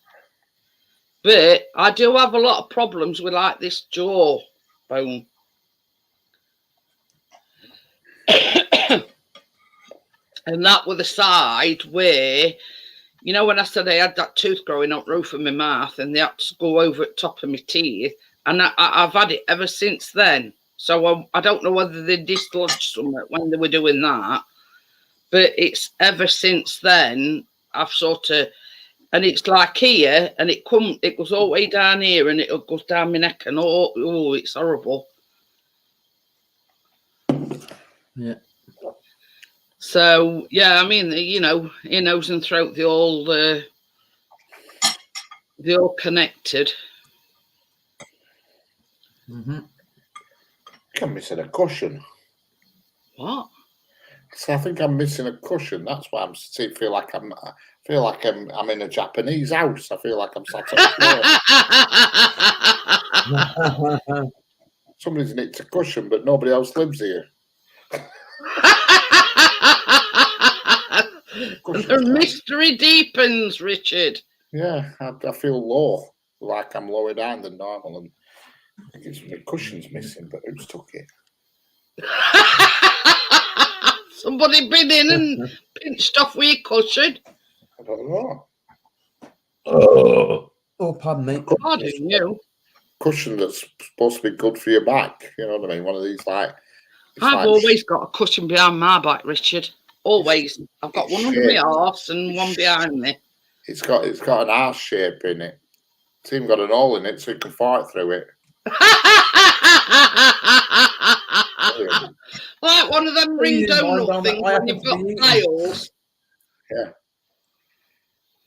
But I do have a lot of problems with like this jaw bone. And that was the side where, when I said I had that tooth growing up roof of my mouth and they had to go over the top of my teeth, and I've had it ever since then. So I don't know whether they dislodged something when they were doing that, but it's ever since then I've sort of, and it's like here, and it goes all the way down here, and it goes down my neck, and it's horrible. Yeah. So yeah, I mean, ear, nose, and throat, they're all connected. Mm-hmm. I'm missing a cushion. What? So I think I'm missing a cushion. That's why I feel like I'm in a Japanese house. I feel like I'm sat on the floor. Somebody's nicked a cushion, but nobody else lives here. The mystery deepens, Richard. Yeah, I feel low, like I'm lower down than normal, and I think the cushion's missing, but who's took it? Somebody been in and pinched off with your cushion. I don't know. Oh, pardon me. Pardon you. Cushion that's supposed to be good for your back. You know what I mean? One of these I've always got a cushion behind my back, Richard. Always. I've got one under my arse and one behind me. It's got an arse shape in it. It's even got an hole in it so you can fart through it. Like one of them ring donut things when you've got tiles. Yeah.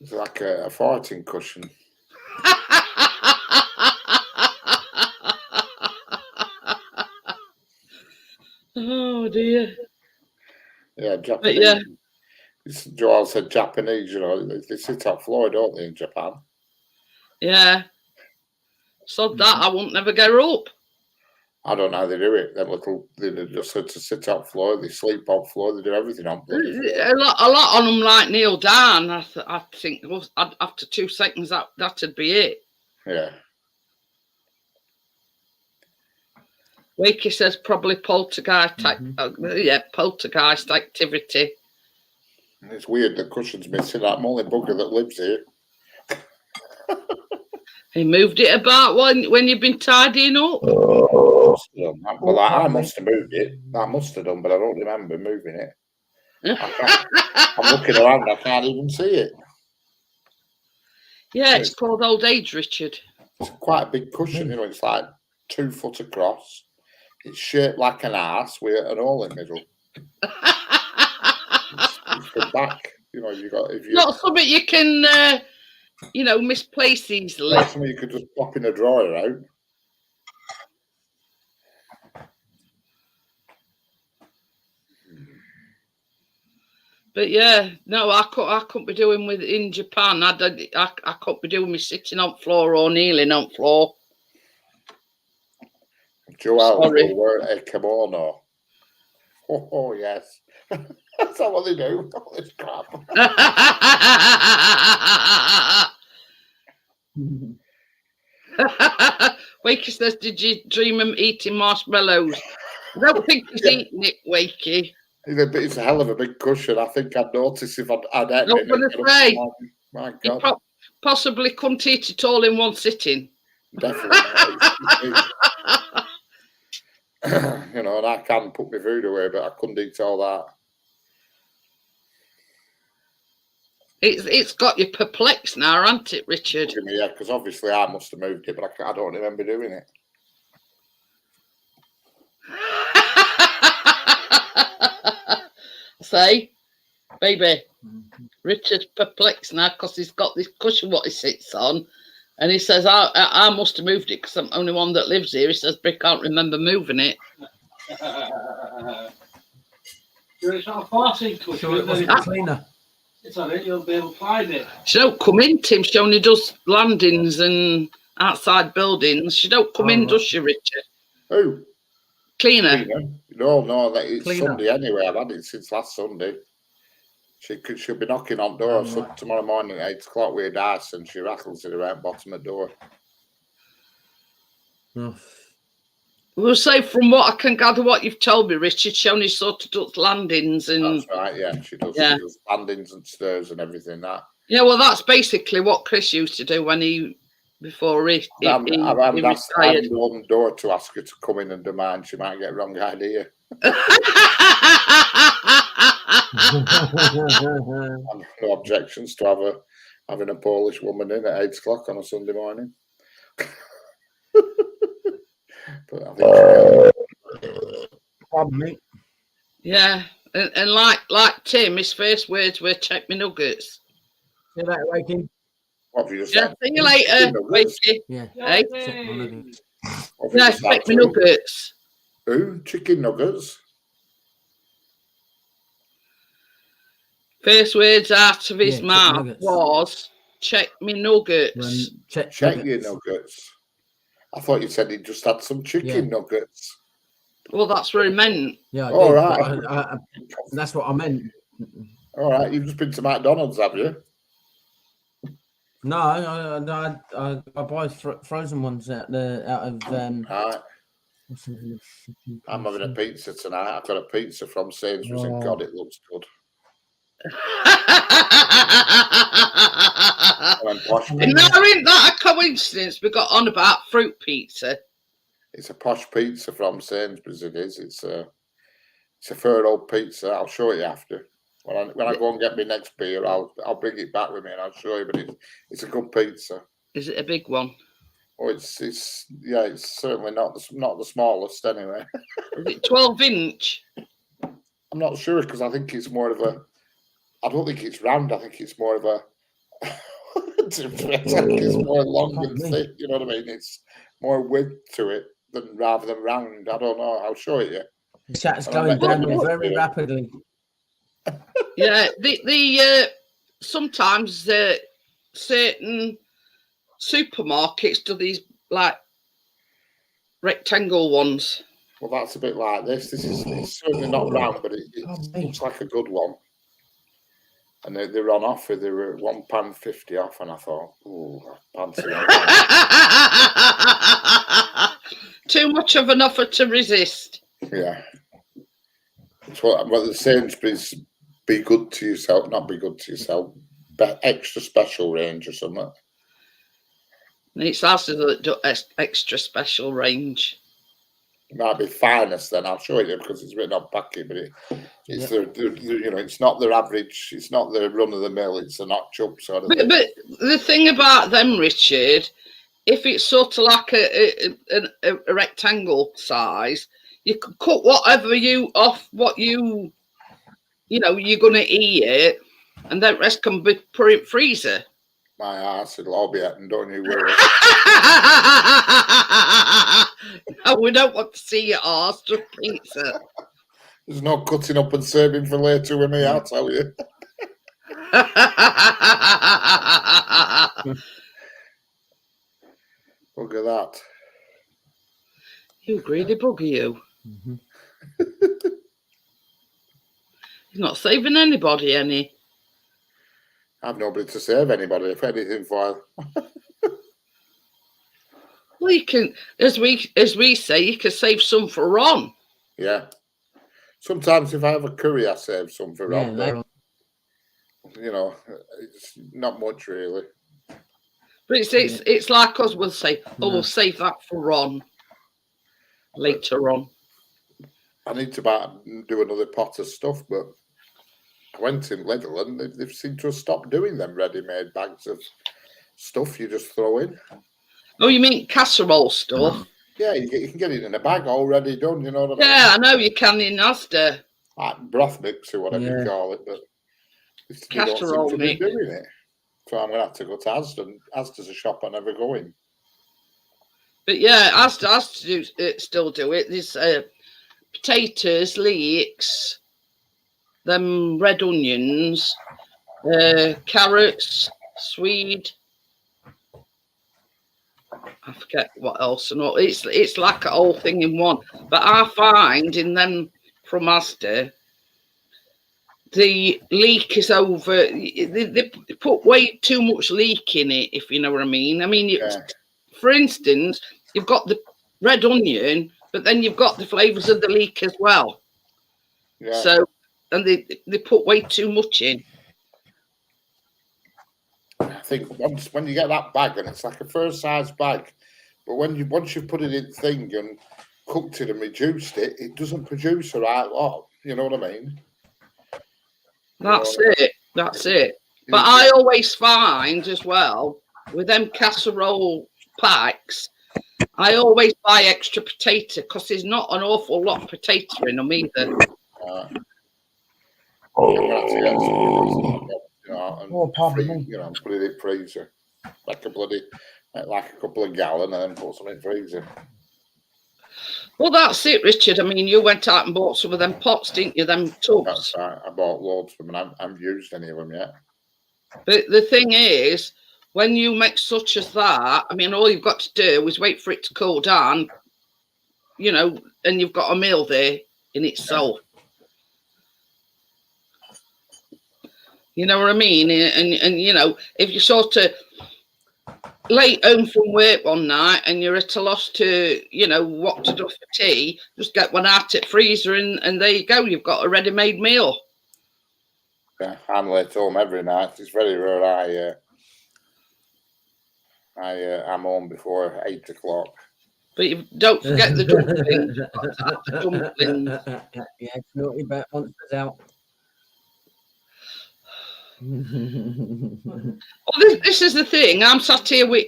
It's like a farting cushion. Oh dear. Yeah, Japanese. But yeah. Joel said Japanese, they sit on floor, don't they, in Japan? Yeah. So that I won't never get her up. I don't know how they do it. They just said to sit on floor, they sleep on floor, they do everything on floor. A lot on them like kneel down. I think after 2 seconds that'd be it. Yeah. Wakey says probably poltergeist poltergeist activity. It's weird the cushion's missing. I'm only bugger that lives here. He moved it about when you've been tidying up. Well, I must have moved it. I must have done, but I don't remember moving it. I'm looking around, I can't even see it. Yeah, it's called old age, Richard. It's quite a big cushion, you know, it's like 2 foot across. It's shaped like an arse with an hole in the middle. It's the back, you know, if you Not something you can, misplace easily. that's something you could just pop in a drawer out. But yeah, no, I couldn't be doing with in Japan. I couldn't be doing me sitting on floor or kneeling on floor. Joel Sorry. will wear a kimono. Oh yes. That's not what they do. All this crap. Wakey says, "Did you dream him eating marshmallows?" I don't think he's eating it, Wakey. It's a hell of a big cushion. I think I'd notice if I'd I'm it. gonna say, My You God, possibly couldn't eat it all in one sitting. definitely. You know, and I can put my food away, but I couldn't eat all that. It's got you perplexed now, hasn't it, Richard? Yeah, because obviously I must have moved it, but I don't remember doing it. Say, baby, Richard's perplexed now because he's got this cushion what he sits on, and he says, I must have moved it because I'm the only one that lives here. He says, but he can't remember moving it. It's not a farting cushion. Sure, it wasn't a cleaner. It's on it, you'll be able to find it. She don't come in, Tim. She only does landings and outside buildings. She don't come in, right. does she, Richard? Who? Cleaner. No, it's Cleaner. Sunday anyway. I've had it since last Sunday. She'll be knocking on doors tomorrow morning at 8 o'clock with a dice, and she rattles it around bottom of the door. Oh. We'll say, from what I can gather, what you've told me, Richard, she only sort of does landings and That's right, yeah. She does. Yeah. She does landings and stairs and everything. That. yeah. Well, that's basically what Chris used to do before he I'm retired. the one door to ask her to come in and demand. She might get a wrong idea. And no objections to having a Polish woman in at 8 o'clock on a Sunday morning. But I think Pardon me. Yeah, and like Tim, his first words were "check me nuggets." See you later, Wakey. what have you just Yeah, said? see you later, Wakey. Yeah. Hey? Check my nuggets. What have you Yeah, just check said? me nuggets. Who? Chicken nuggets? First words out of his Yeah, check mouth nuggets. was "check me nuggets." When check Check your nuggets. I thought you said he just had some chicken nuggets. Well, that's what he meant. Yeah, I All did, right. but that's what I meant. All right, you've just been to McDonald's, have you? No, I buy frozen ones out of. All right. I'm having a pizza tonight. I've got a pizza from Sainsbury's, and God, it looks good. And posh And pizza. now, isn't that a coincidence? We got on about fruit pizza. It's a posh pizza from Sainsbury's. It is. It's a fair old pizza. I'll show you after. When I go and get my next beer, I'll bring it back with me and I'll show you. But it's a good pizza. Is it a big one? Oh, it's certainly not the smallest anyway. Is it 12-inch? I'm not sure because I think it's more of a. I don't think it's round. I think it's more of a. I think it's more long and thick. You know what I mean? It's more width to it rather than round. I don't know. I'll show it you. The chat's And I going bet down you there will. very rapidly. Yeah, the sometimes certain supermarkets do these like rectangle ones. Well, that's a bit like this. It's certainly not round, but it looks like a good one. And they're on offer. They were £1.50 off, and I thought, oh, fancy that. Too much of an offer to resist. Yeah. It's what the Sainsbury's be good to yourself, not be good to yourself, but extra special range or something. And it's Asda that do extra special range. It might be Finest then. I'll show you because it's written on packet, but it's you know, it's not their average. It's not the run of the mill. It's a notch up sort of thing. But the thing about them, Richard, if it's sort of like a rectangle size, you can cut whatever you off what you know you're gonna eat it, and the rest can be put in freezer. My ass, it'll all be eaten, don't you worry. No, we don't want to see your arse, just pizza. There's no cutting up and serving for later with me, I'll tell you. Look at that. You greedy bugger, you. You're not saving anybody any. I've nobody to save anybody, if anything, for. Well, you can, as we say, you can save some for Ron. Yeah. Sometimes if I have a curry, I save some for Ron. But, you know, it's not much really. But it's like us will say, oh, we'll save that for Ron later on. I need to do another pot of stuff, but I went in Lidl and they've seemed to have stopped doing them ready-made bags of stuff you just throw in. Oh, you mean casserole stuff? Yeah, you can get it in a bag already done, you know what I mean? Yeah, I know you can in Asda. Like broth mix or whatever you call it, but Casserole to mix. be doing it. So I'm going to have to go to Asda. Asda's a shop I never go in. But yeah, Asda still do it. There's potatoes, leeks, them red onions, carrots, swede. I forget what else and all. It's like a whole thing in one. But I find in them from Asda, the leek is over. They put way too much leek in it, if you know what I mean. I mean, for instance, you've got the red onion, but then you've got the flavours of the leek as well. Yeah. So, and they put way too much in. I think when you get that bag, and it's like a first size bag, but once you've put it in thing and cooked it and reduced it, it doesn't produce a right lot. You know what I mean? That's it. But I always find as well with them casserole packs, I always buy extra potato because there's not an awful lot of potato in them either. Put it in freezer like a couple of gallon, and then put some in freezer. Well, that's it, Richard. I mean, you went out and bought some of them pots, didn't you? Them tubs. That's right. I bought loads of them, and I haven't used any of them yet. But the thing is, when you make such as that, I mean, all you've got to do is wait for it to cool down, you know, and you've got a meal there in itself. You know what I mean? And you know, if you sort of late home from work one night and you're at a loss to, you know, what to do for tea, just get one out at freezer and there you go. You've got a ready-made meal. Yeah, I'm late home every night. It's very rare I'm home before 8 o'clock. But you don't forget the dumplings. Yeah, naughty bet monsters out. Well, this is the thing. I'm sat here with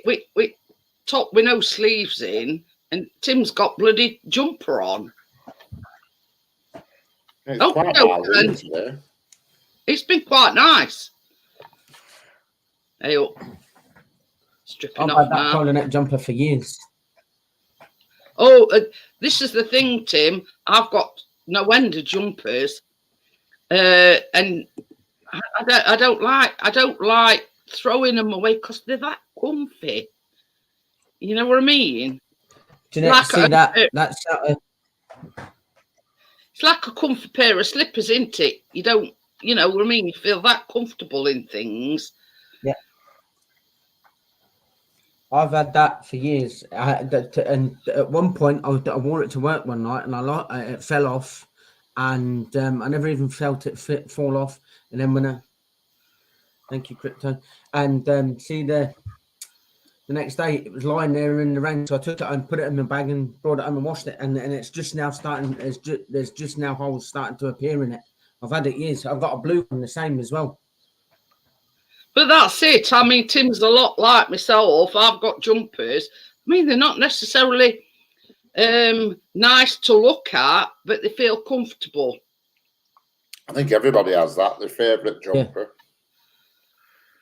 top with no sleeves in, and Tim's got bloody jumper on. It's quite mild today. It's been quite nice. Hey, stripping I've off had that now. collar neck jumper for years. Oh, this is the thing, Tim. I've got no end of jumpers, and I don't like throwing them away because they're that comfy. You know what I mean? Do you like see that? That's it's like a comfy pair of slippers, isn't it? You don't, you know what I mean? You feel that comfortable in things. Yeah. I've had that for years. And at one point, I wore it to work one night, and it fell off, and I never even felt it fall off. And then when thank you, Crypto, and see the next day it was lying there in the rain, so I took it home, put it in my bag, and brought it home and washed it, and it's just now starting. There's just now holes starting to appear in it. I've had it years. I've got a blue one the same as well. But that's it. I mean, Tim's a lot like myself. I've got jumpers. I mean, they're not necessarily nice to look at, but they feel comfortable. I think everybody has that, their favourite jumper.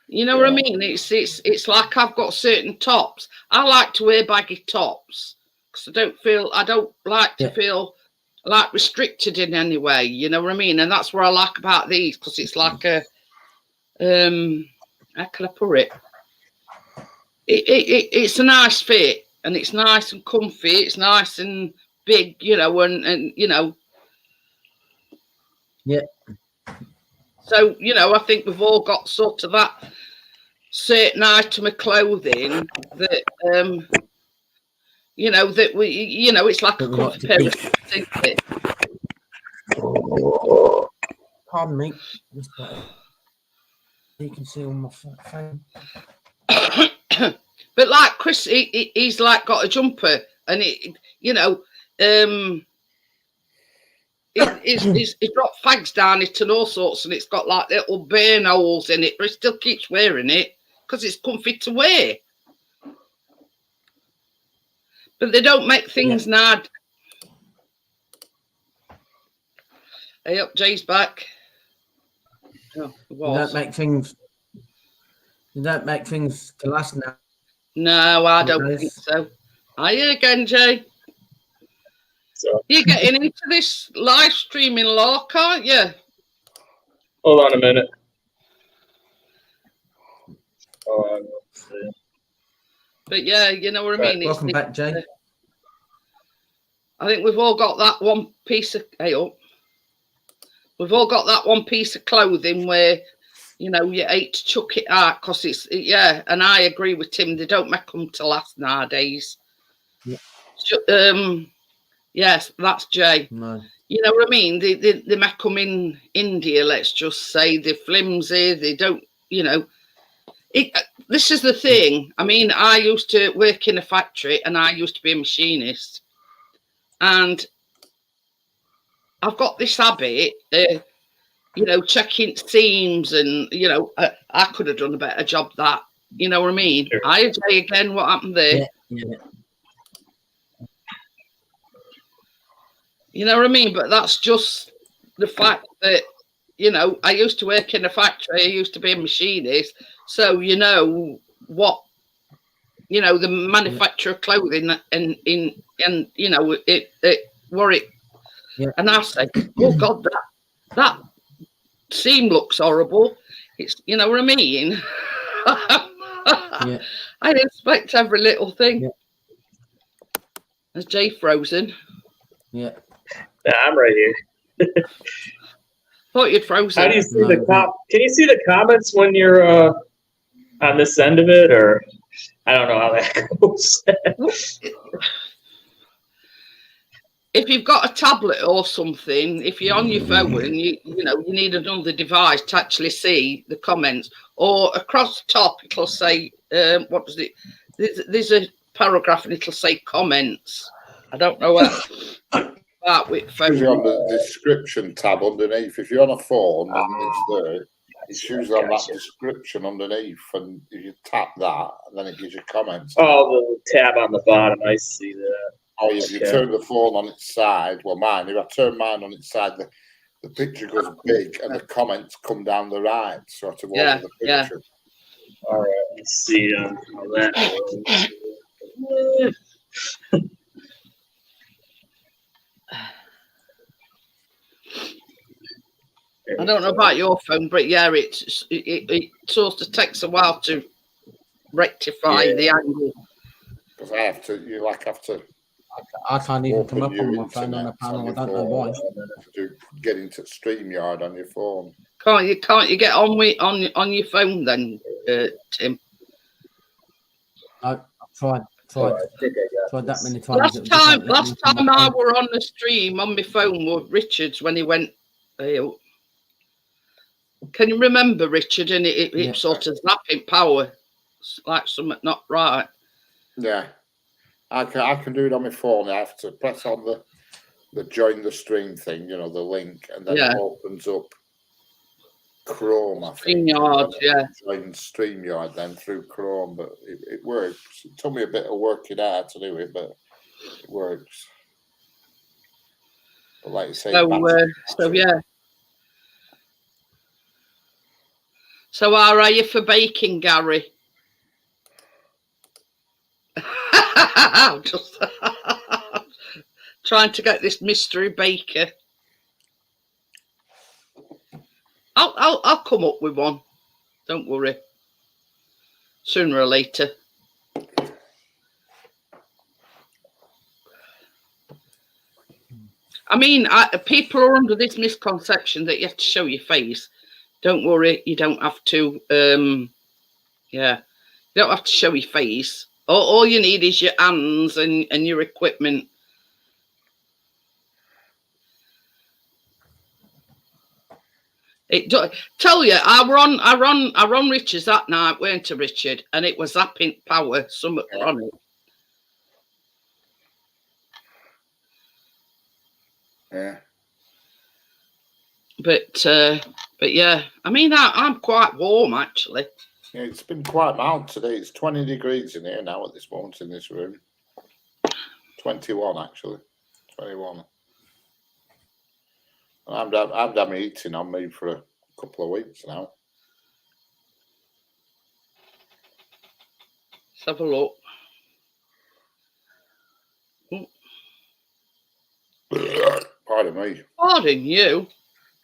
You know what I mean? It's like I've got certain tops. I like to wear baggy tops because I don't like to feel like restricted in any way. You know what I mean? And that's what I like about these, because it's like a how can I put it? It's a nice fit, and it's nice and comfy. It's nice and big, you know, and you know. Yeah. So, you know, I think we've all got sort of that certain item of clothing that, you know, that we, you know, it's like a comfy pair of shoes, isn't it? Pardon me. You can see on my phone. But like Chris, he's like got a jumper, and it, you know, he's got fags down it and all sorts, and it's got like little burn holes in it, but he still keeps wearing it because it's comfy to wear. But they don't make things now. Hey up, Jay's back. Oh, You don't make things. You don't make things to last now. No, I don't think so. Are you again, Jay? So You're getting into this live streaming lark, aren't you? hold on a minute. Oh, But yeah, you know what I mean. Welcome back, Jay. I think we've all got that one piece of we've all got that one piece of clothing where, you know, you hate to chuck it out because it's and I agree with Tim. They don't make them to last nowadays. Yeah. Yes, that's Jay. No. You know what I mean? They make them in India. Let's just say they're flimsy. They don't, you know. This is the thing. I mean, I used to work in a factory, and I used to be a machinist, and I've got this habit, you know, checking seams, and you know, I could have done a better job that. You know what I mean? Sure. I Jay again. What happened there? Yeah. You know what I mean? But that's just the fact that, you know, I used to work in a factory. I used to be a machinist. So, you know, what, you know, the manufacturer of clothing and you know, it worried. Yeah. And I said, oh, God, that seam looks horrible. It's, you know what I mean? Yeah. I inspect every little thing. Yeah. Is Jay frozen? Yeah. Yeah, I'm right here. Thought you'd frozen. How do you see No, the Can you see the comments when you're on this end of it, or I don't know how that goes? If you've got a tablet or something, if you're on your phone, you know, you need another device to actually see the comments. Or across the top, it'll say, what does it? There's a paragraph and it'll say comments. I don't know what that with phone. Usually on the description tab underneath. If you're on a phone and it's there, it's usually on that description underneath, and if you tap that, then it gives you comments. Oh, the tab on the bottom. I see that. Or if you turn the phone on its side, well, mine, if I turn mine on its side, the picture goes big and the comments come down the right, sort of over the picture. All right, let's see how that goes. I don't know about your phone, but yeah, it sort of takes a while to rectify the angle. Because I have to. I can't even come up on my phone on a panel. I don't know why. To get into StreamYard on your phone. Can't you get on with on your phone then, Tim? I tried that many times. Last it was just time, like letting me come I back home. were on the stream on my phone with Richards when he went. Can you remember Richard? And it Yeah. sort of zapping power, it's like something not right. Yeah, I can do it on my phone. I have to press on the join the stream thing, you know, the link, and then Yeah. it opens up Chrome, I think. StreamYard, And then yeah. join StreamYard then through Chrome, but it works. It took me a bit of working out to do it, but it works. But like you say, So yeah. So how are you for baking, Gary? I'm just trying to get this mystery baker. I'll come up with one. Don't worry. Sooner or later. I mean, people are under this misconception that you have to show your face. Don't worry, you don't have to. Yeah, you don't have to show your face. All you need is your hands and your equipment. Tell you, I run Richards that night, weren't I, Richard? And it was zapping power, something on it. Yeah. But yeah, I mean, I'm quite warm actually. Yeah, it's been quite mild today. It's 20 degrees in here now at this moment in this room. 21 actually. 21. I've had my eating on me for a couple of weeks now. Let's have a look. Pardon me. Pardon you.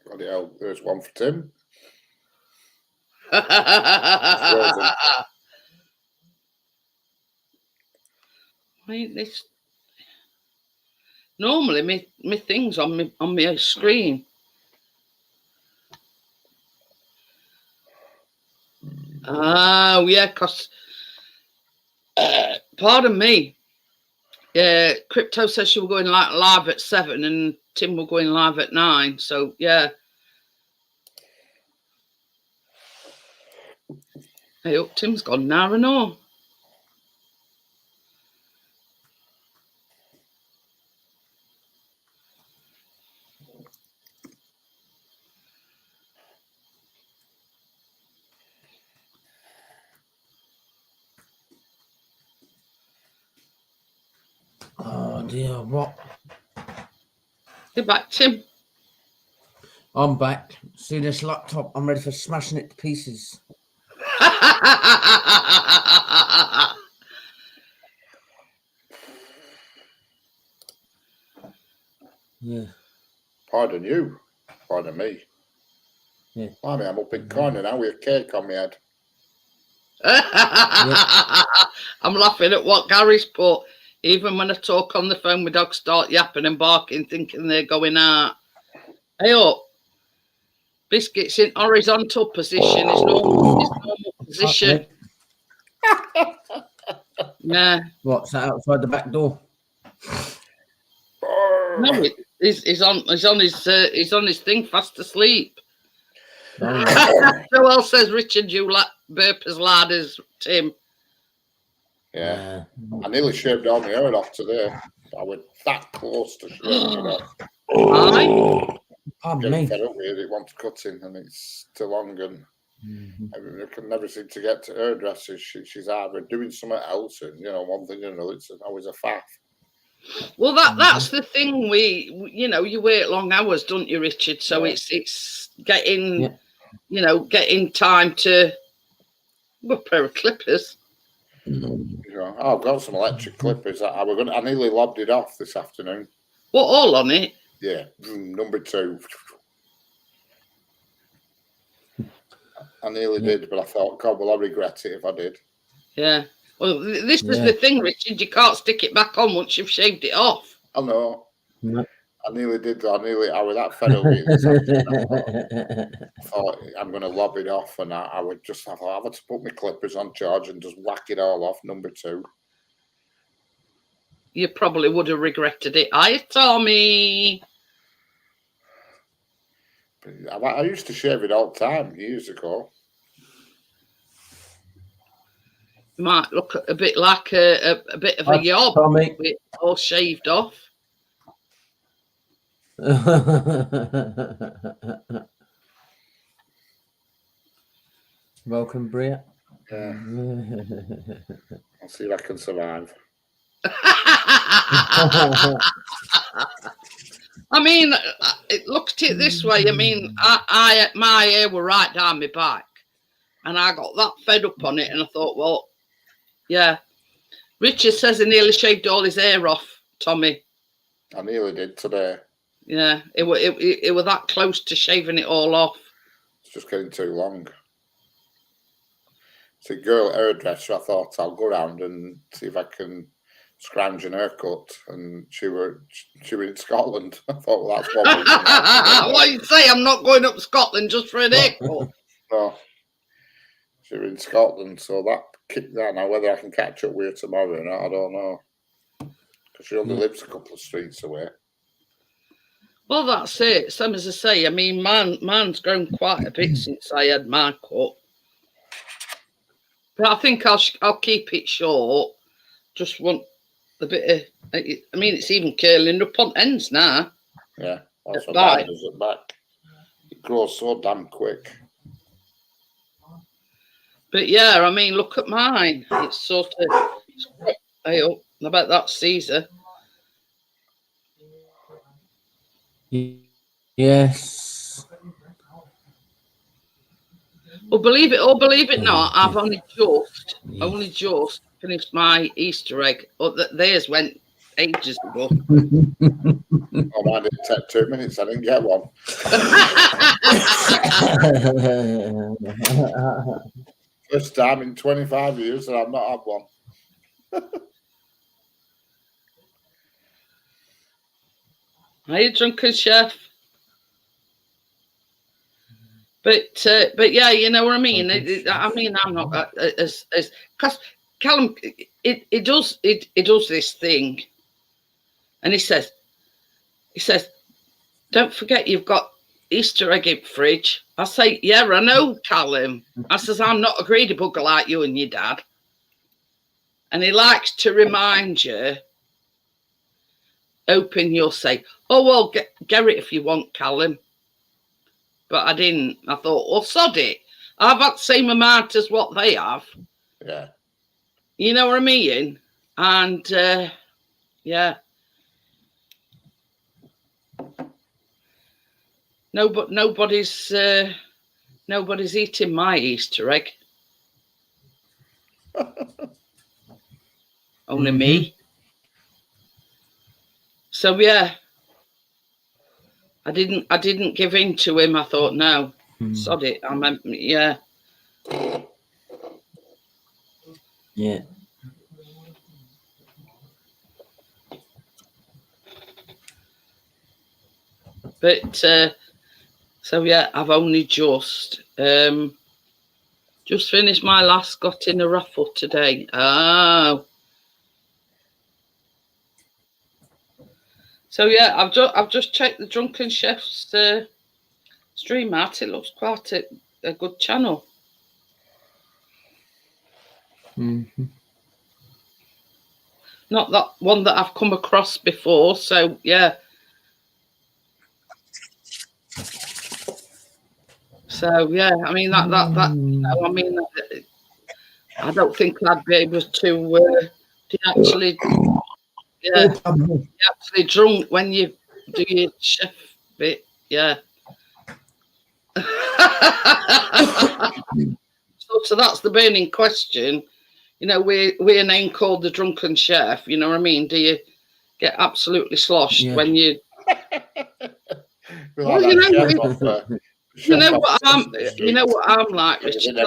Bloody hell, there's one for Tim. I mean, this normally my things on my screen. Oh yeah, cause pardon me. Yeah, Crypto says she was going live at 7 and Tim were going live at 9. So yeah. I hope Tim's gone now and all. Oh dear, what? You're back, Tim. I'm back. See this laptop? I'm ready for smashing it to pieces. Yeah. Pardon you. Pardon me. Yeah. I mean, I'm up in corner now with a cake on my head. I'm laughing at what Gary's put. Even when I talk on the phone, my dogs start yapping and barking, thinking they're going out. Hey up. Biscuits in horizontal position. His normal position. Yeah. What's that outside the back door? No, he's on his thing, fast asleep. Oh, Joel says Richard, you burp as loud as Tim. Yeah. I nearly shaved all my hair off today. I was that close to shaving it off. Aye. pardon Getting me. fed up with it. It wants cutting and it's too long and I can never seem to get to hairdressers. She's either doing something else and, you know, one thing or another. It's always a faff. Well, that's the thing. You work long hours, don't you, Richard? So Yeah. it's getting, getting time to a pair of clippers. You know, I've got some electric clippers. I nearly lobbed it off this afternoon. What, all on it? Yeah, number 2. I nearly did, but I thought, God, will I regret it if I did? Yeah. Well, this is the thing, Richard. You can't stick it back on once you've shaved it off. I know. No. I nearly did. I was that fed up with it this afternoon. I thought I'm going to lob it off, and I would just have to put my clippers on charge and just whack it all off. Number 2. you probably would have regretted it. Hi, Tommy. I used to shave it all the time years ago. Might look a bit like a bit of a yob Tommy. with all shaved off. Welcome, Bria. Yeah. I'll see if I can survive. I mean, look at it this way. I mean, my hair were right down my back, and I got that fed up on it, and I thought, well, yeah. Richard says he nearly shaved all his hair off, Tommy. I nearly did today. Yeah, it was that close to shaving it all off. It's just getting too long. It's a girl hairdresser. I thought I'll go around and see if I can scrounge an haircut, and she were in Scotland. I thought, well, that's one reason. What you say? I'm not going up to Scotland just for an haircut. No, she were in Scotland, so that kicked that. Now whether I can catch up with her tomorrow or not, I don't know, because she only lives a couple of streets away. Well, that's it. Same as I say. I mean, mine's grown quite a bit since I had my cut. But I think I'll keep it short. Just want a bit of. I mean, it's even curling up on ends now. Yeah, that's what Bye. mine does at back. It grows so damn quick. But yeah, I mean, look at mine. It's sort of. I bet that's Caesar. Yes. Well, believe it or believe it not, I've only just finished my Easter egg. Oh, theirs went ages ago. Oh, mine didn't take 2 minutes. I didn't get one. First time in 25 years that I've not had one. Are you drunken chef? But yeah, you know what I mean. I mean, I'm not as because Callum, it does this thing, and he says, don't forget you've got Easter egg in fridge. I say, yeah, I know, Callum. I says, I'm not a greedy bugger like you and your dad. And he likes to remind you, hoping you'll say, oh, well, get it if you want, Callum. But I didn't. I thought, well, sod it. I've had the same amount as what they have. Yeah. You know what I mean? And, yeah. Nobody's eating my Easter egg. Only me. So yeah, I didn't give in to him. I thought, no, sod it. I meant, yeah. Yeah. But so yeah, I've only just finished my last got in a raffle today. Oh. So yeah, I've just checked the Drunken Chef's stream out. It looks quite a good channel. Mm-hmm. Not that one that I've come across before. So yeah. So yeah, I mean that you know, I mean, I don't think I'd be able to actually. Yeah, you're actually drunk when you do your chef bit, yeah. So that's the burning question. You know, we're a name called the Drunken Chef. You know what I mean? Do you get absolutely sloshed when you? Well, you know what I'm like, Richard.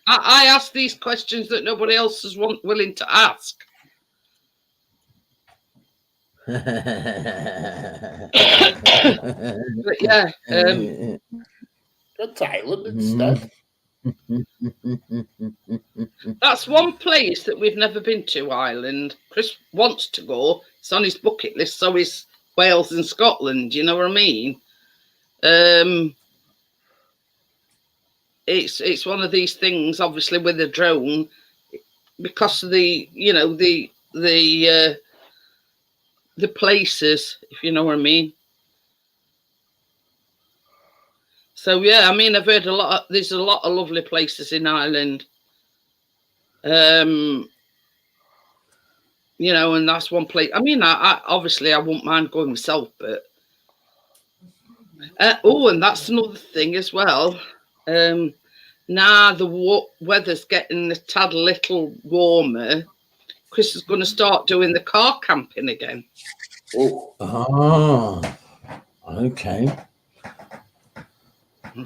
I ask these questions that nobody else is willing to ask. But yeah, Go to Thailand instead. That's one place that we've never been to, Ireland. Chris wants to go. It's on his bucket list. So is Wales and Scotland. You know what I mean? It's one of these things, obviously, with a drone, because of the places, if you know what I mean. So yeah, I mean, I've heard there's a lot of lovely places in Ireland. And that's one place. I mean, I obviously I wouldn't mind going myself, but and that's another thing as well. Now the weather's getting a tad little warmer. Chris is going to start doing the car camping again. Oh, okay.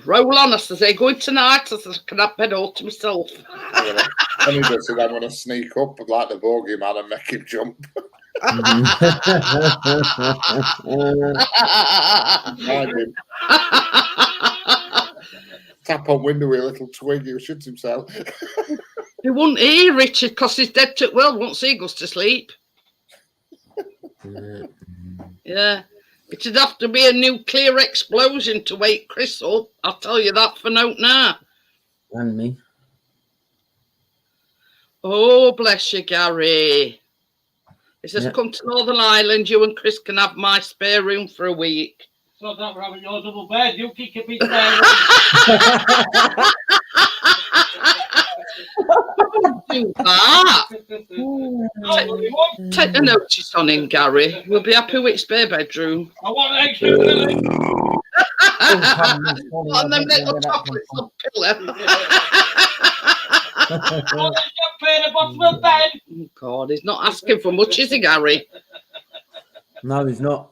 Roll on, I say, going tonight. I said, can I bed all to myself? I'm going to sneak up like the bogeyman and make him jump. Behind him. Tap on window with a little twig, he'll shoot himself. He won't hear Richard because he's dead to well once he goes to sleep. Yeah. It'd have to be a nuclear explosion to wake Chris up. I'll tell you that for now. And me. Oh, bless you, Gary. He says, come to Northern Ireland. You and Chris can have my spare room for a week. So that we're having your double bed. You kick a bit down. Do that. Take the notice on him, Gary. We'll be happy with spare bedroom. I want extra filling. On them little chocolates on pillow. The bottom of bed. Oh, God, he's not asking for much, is he, Gary? No, he's not.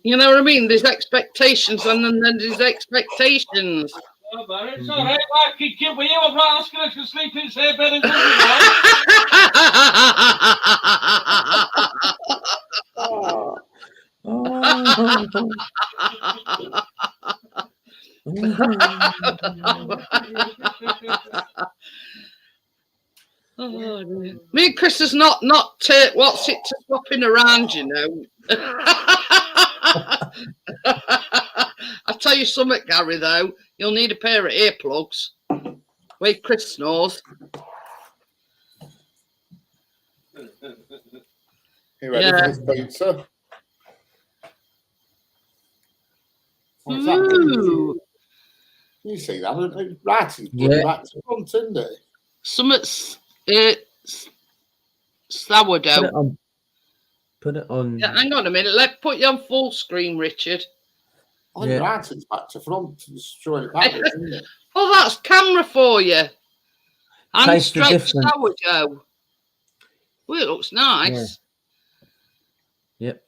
You know what I mean? There's expectations, and then there's expectations. Oh, man, it's all right. I can keep with you. I'm not asking us to sleep in the same bed as Oh, dear. Me and Chris is not what's it to swapping around, you know. I'll tell you something, Gary, though. You'll need a pair of earplugs. Wait, Chris snores. You ready for this pizza? What's that? Ooh. You see that? Right, he's Yeah. back to front, isn't it? Something's sourdough. Put it on. Yeah, hang on a minute. Let's put you on full screen, Richard. I think right, it's back to front. It's showing it backwards, isn't it? Oh, that's camera for you. And Taste the straight difference. sourdough. Well, it looks nice. Yep.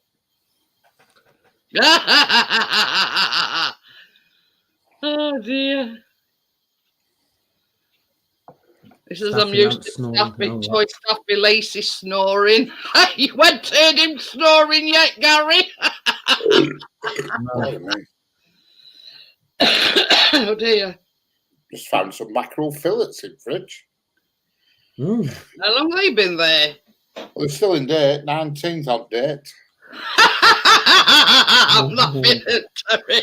Oh, dear. This is, Staffy I'm used not to snoring, Staffy, oh, Toy Staffy Lacey snoring. You haven't heard him snoring yet, Gary? Wait a minute. Oh, dear. Just found some mackerel fillets in fridge. Mm. How long have they been there? Well, they're still in date, 19th on date. I'm laughing at Terry.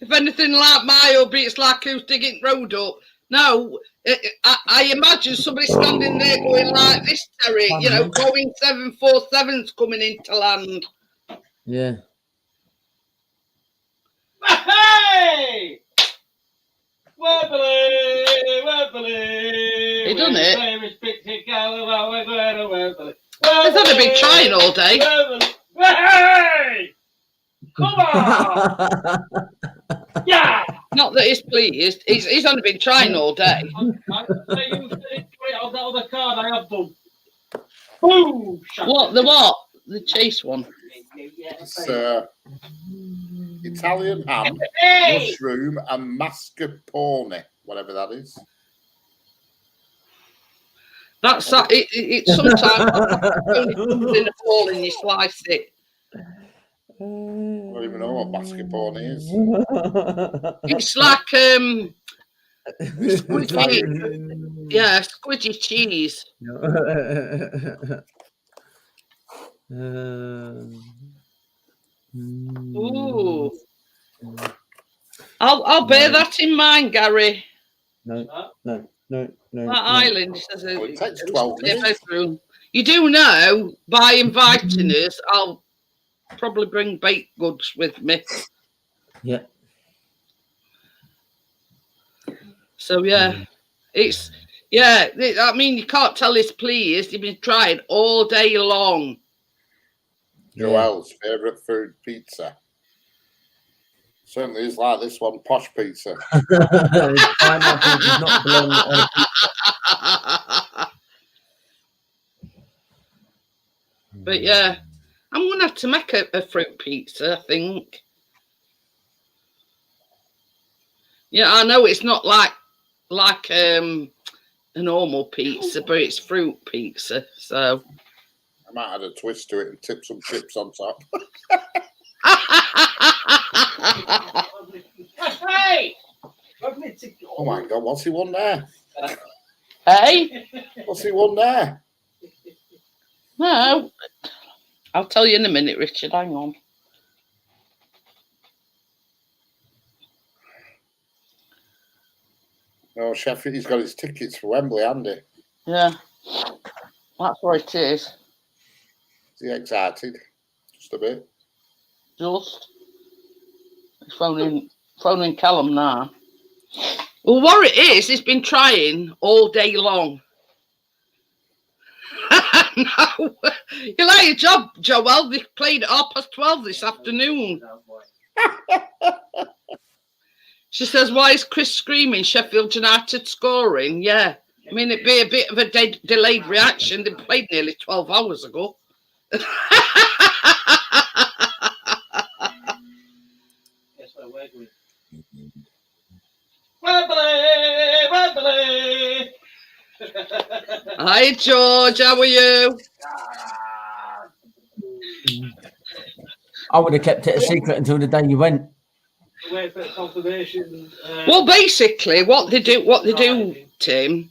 If anything like my hubby, it's like who's digging road up. No, I imagine somebody standing there going like this, Terry. You know, Boeing 747's coming into land. Yeah. Hey! Webbly! He done it? He's only been trying all day. Hey! Come on! Yeah! Not that he's pleased. He's only been trying all day. On that other card I have done. Boom! What? The what? The chase one. It's Italian ham, Hey! mushroom, and mascarpone, whatever that is. That's that. It sometimes only comes in a ball and you slice it. I don't even know what mascarpone is. It's like Squidgy, yeah, squidgy cheese. Ooh. I'll bear that in mind, Gary. No. That no. island says Well, it takes a 12 minutes. bedroom. You do know by inviting us, I'll probably bring baked goods with me. Yeah. So yeah, it's I mean, you can't tell us pleased. You've been trying all day long. Joel's favourite food, pizza. Certainly is like this one, posh pizza. Pineapple does not belong on a But yeah, I'm gonna have to make a fruit pizza, I think. Yeah, I know it's not like a normal pizza, but it's fruit pizza. So I might add a twist to it and tip some chips on top. Hey! Oh my God, what's he won there? Hey, What's he won there? no, I'll tell you in a minute, Richard. Hang on. No, Sheffield, he's got his tickets for Wembley, Andy. Yeah, that's what it is. Is he excited? Just a bit. Just he's phoning Callum now. Well, what it is, he's been trying all day long. No, you like your job, Joel. They played at 12:30 this afternoon. She says, "Why is Chris screaming? Sheffield United scoring?" Yeah, I mean it'd be a bit of a delayed reaction. They played nearly 12 hours ago. Guess where we're going? Wembley! Hi, George. How are you? I would have kept it a secret until the day you went. Wait for confirmation. Well, basically, what they do, Tim,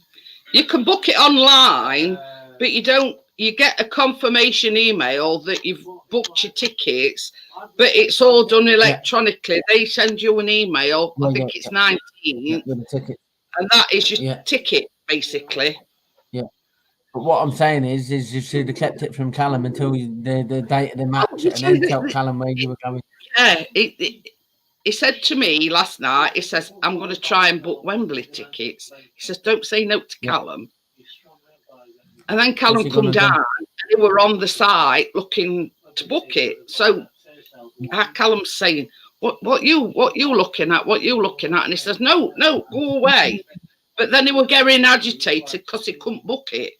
you can book it online, but you don't. You get a confirmation email that you've booked your tickets, but it's all done electronically. They send you an email. I think it's 19, with a ticket. and that is your ticket, basically. Yeah. But what I'm saying is you should have kept it from Callum until the date of the match, and then tell Callum where you were going. Yeah, he said to me last night, he says, "I'm going to try and book Wembley tickets." He says, "Don't say no to Callum." And then Callum come down, and they were on the site looking to book it. So Callum's saying, "What you looking at? What you looking at?" And he says, "No, go away." But then he were getting agitated because he couldn't book it.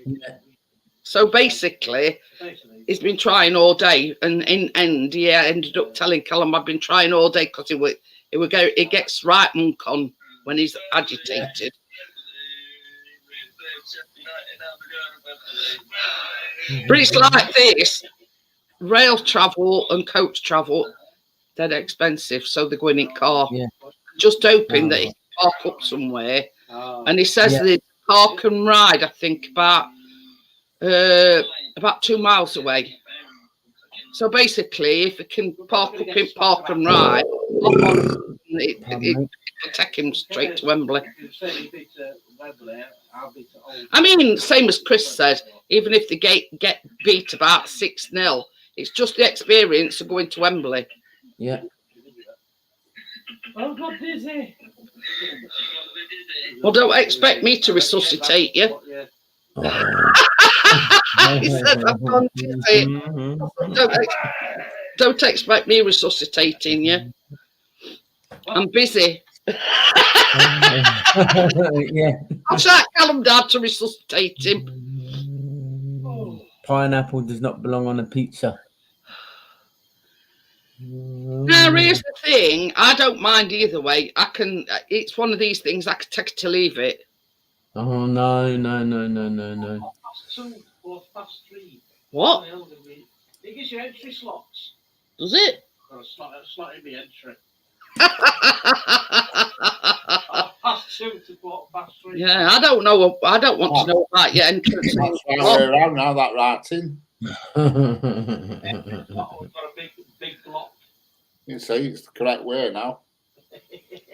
Yeah. So basically, he's been trying all day, and in end, ended up telling Callum, "I've been trying all day," because he gets right monk on when he's agitated. But it's like this: rail travel and coach travel, they're expensive, so they're going in car. Yeah. Just hoping that he can park up somewhere. And he says the park and ride, I think, about 2 miles away. So basically, if he can park up in Park and Ride, it'll take him straight to Wembley. I mean, same as Chris said, even if they get beat about 6-0, it's just the experience of going to Wembley. Yeah. Oh, God, dizzy. Well, don't expect me to resuscitate you. He said, "I've gone dizzy." Don't expect me resuscitating you. I'm busy. Yeah. I'll shout Callum down to resuscitate him. Pineapple does not belong on a pizza. Now, here's the thing. I don't mind either way. It's one of these things. I can take it to leave it. Oh, no. 2 or 3. What? It gives you entry slots. Does it? Got a slot in the entry. Half past 2 to quarter past 3. Yeah, I don't know. I don't want to know about your entrance. That's right way around now, that writing. Oh, we've got a big block. You see, it's the correct way now.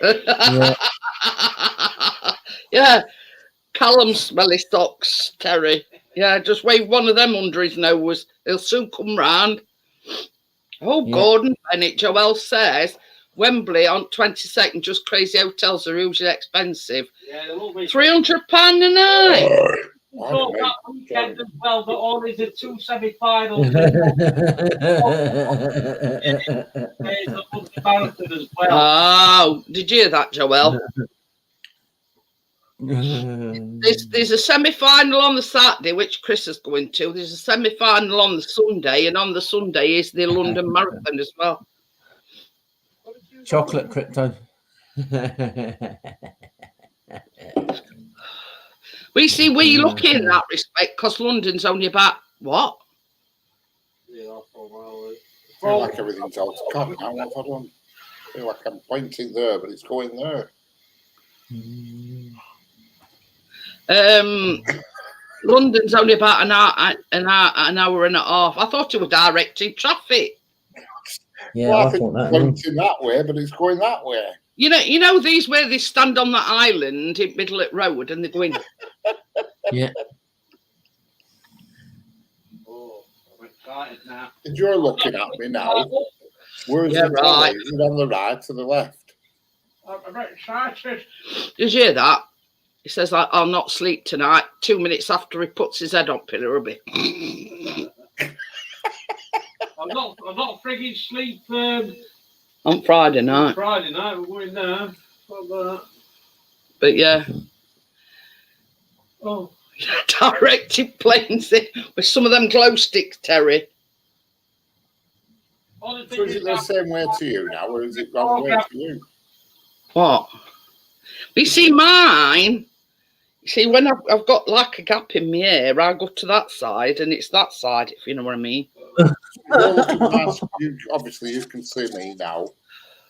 Yeah. Yeah, Callum smelly socks, Terry. Yeah, just wave one of them under his nose. He'll soon come round. Oh, Yeah. Gordon Bennett, Joel says Wembley on 22nd, just crazy hotels are usually expensive. Yeah, there will be. £300 a night. We thought that weekend as well, but only the 2 semi-finals. There's the London Marathon as well. Oh, did you hear that, Joel? There's a semi-final on the Saturday, which Chris is going to. There's a semi-final on the Sunday, and on the Sunday is the London Marathon as well. Chocolate crypto. We see we lucky in that respect because London's only about what? Yeah, I feel like everything's out of cock now. What have I done? I feel like I'm pointing there, but it's going there. London's only about an hour and a half. I thought it was directing traffic. Yeah, Well, I I think thought it's that. pointing that way, but it's going that way. You know these where they stand on the island in middle of the road and they're going. Yeah. Oh, I'm excited now. And you're looking at me now. Where's Yeah, the telly? right. Is it on the right or the left? I'm excited. Did you hear that? He says, I'll not sleep tonight. 2 minutes after he puts his head on pillow a bit. I'm not frigging sleep On Friday night. Friday night. We're going there. But yeah, Oh, directed planes with some of them glow sticks, Terry. all the So is it the same way to you now, or is it wrong way to you? What? You see mine. You see, when I've got like a gap in my hair, I go to that side, and it's that side, if you know what I mean. You're looking at my, obviously, you can see me now.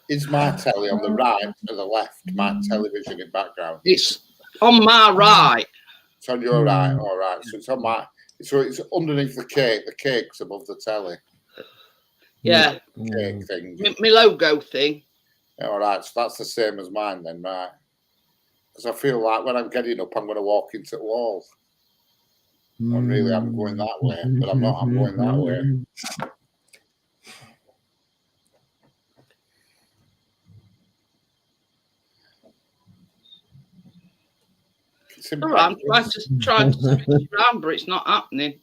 Is my telly on the right or the left? My television in background. It's on my right. It's on your right. All right. So it's on my. So it's underneath the cake. The cake's above the telly. Yeah, Cake thing. my logo thing. All right. So that's the same as mine then, right? Because I feel like when I'm getting up, I'm going to walk into the wall. And really, I'm going that way, but I'm not. I'm going that way. St. All right, I'm Pancras. trying to switch it around, but it's not happening.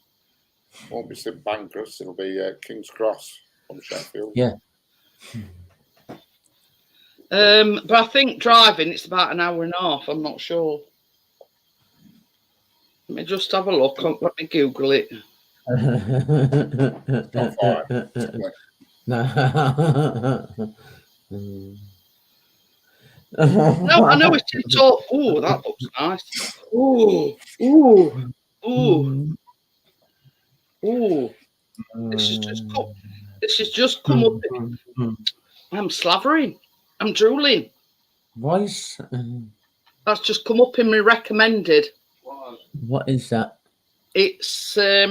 Won't be St. Pancras. It'll be King's Cross from Sheffield. Yeah. But I think driving, it's about an hour and a half. I'm not sure. Let me just have a look. Let me Google it. Not far. No, I know it's in talk. Oh, that looks nice. Ooh, ooh, ooh, ooh. This has just come up. I'm slavering. I'm drooling. Voice. That's just come up in my recommended. What is that? It's I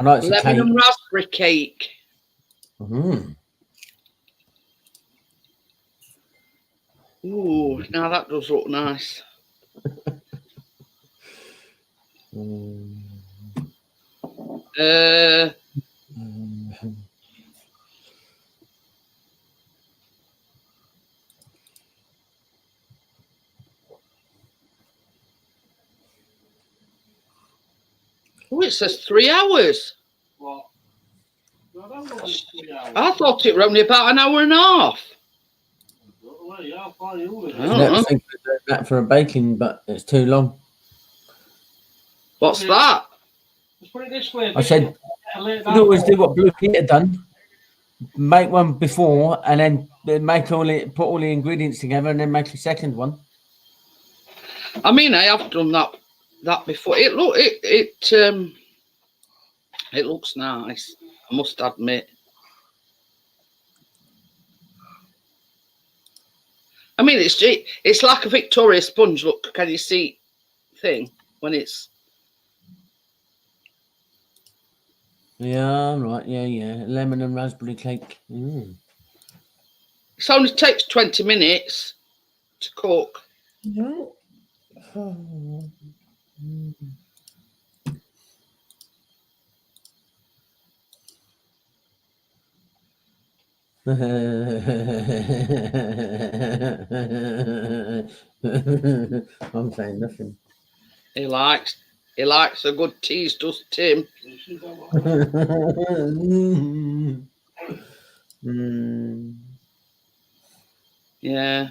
know it's a lemon cake. and raspberry cake. Mm. Ooh, now that does look nice. Mm. Oh, it says 3 hours. What? No, I don't know it's 3 hours. I thought it were only about an hour and a half. Well, yeah, I'll find you with I it. don't Never know. think of doing that for a baking, but it's too long. What's that? Let's put it this way. I said, you always do what Blue Peter done. Make one before, and then put all the ingredients together, and then make a second one. I mean, I have done that before. It looks nice. I must admit. I mean, it's like a Victoria sponge. Look, can you see thing when it's? Yeah, right. Yeah. Lemon and raspberry cake. Mm. It only takes 20 minutes to cook. I'm saying nothing. He likes a good tease, does Tim? Mm. Yeah.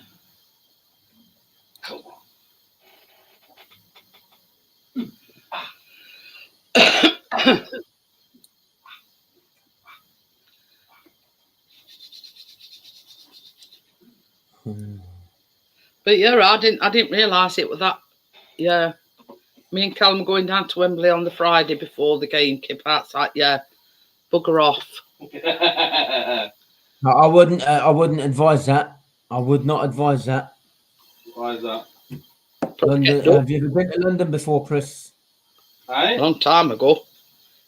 But yeah, I didn't realise it was that. Yeah. Me and Callum going down to Wembley on the Friday before the game. Kip Hart's like, yeah, bugger off. No, I wouldn't advise that. I would not advise that. Why is that? London, Nope. have you ever been to London before, Chris? Hey? Long time ago.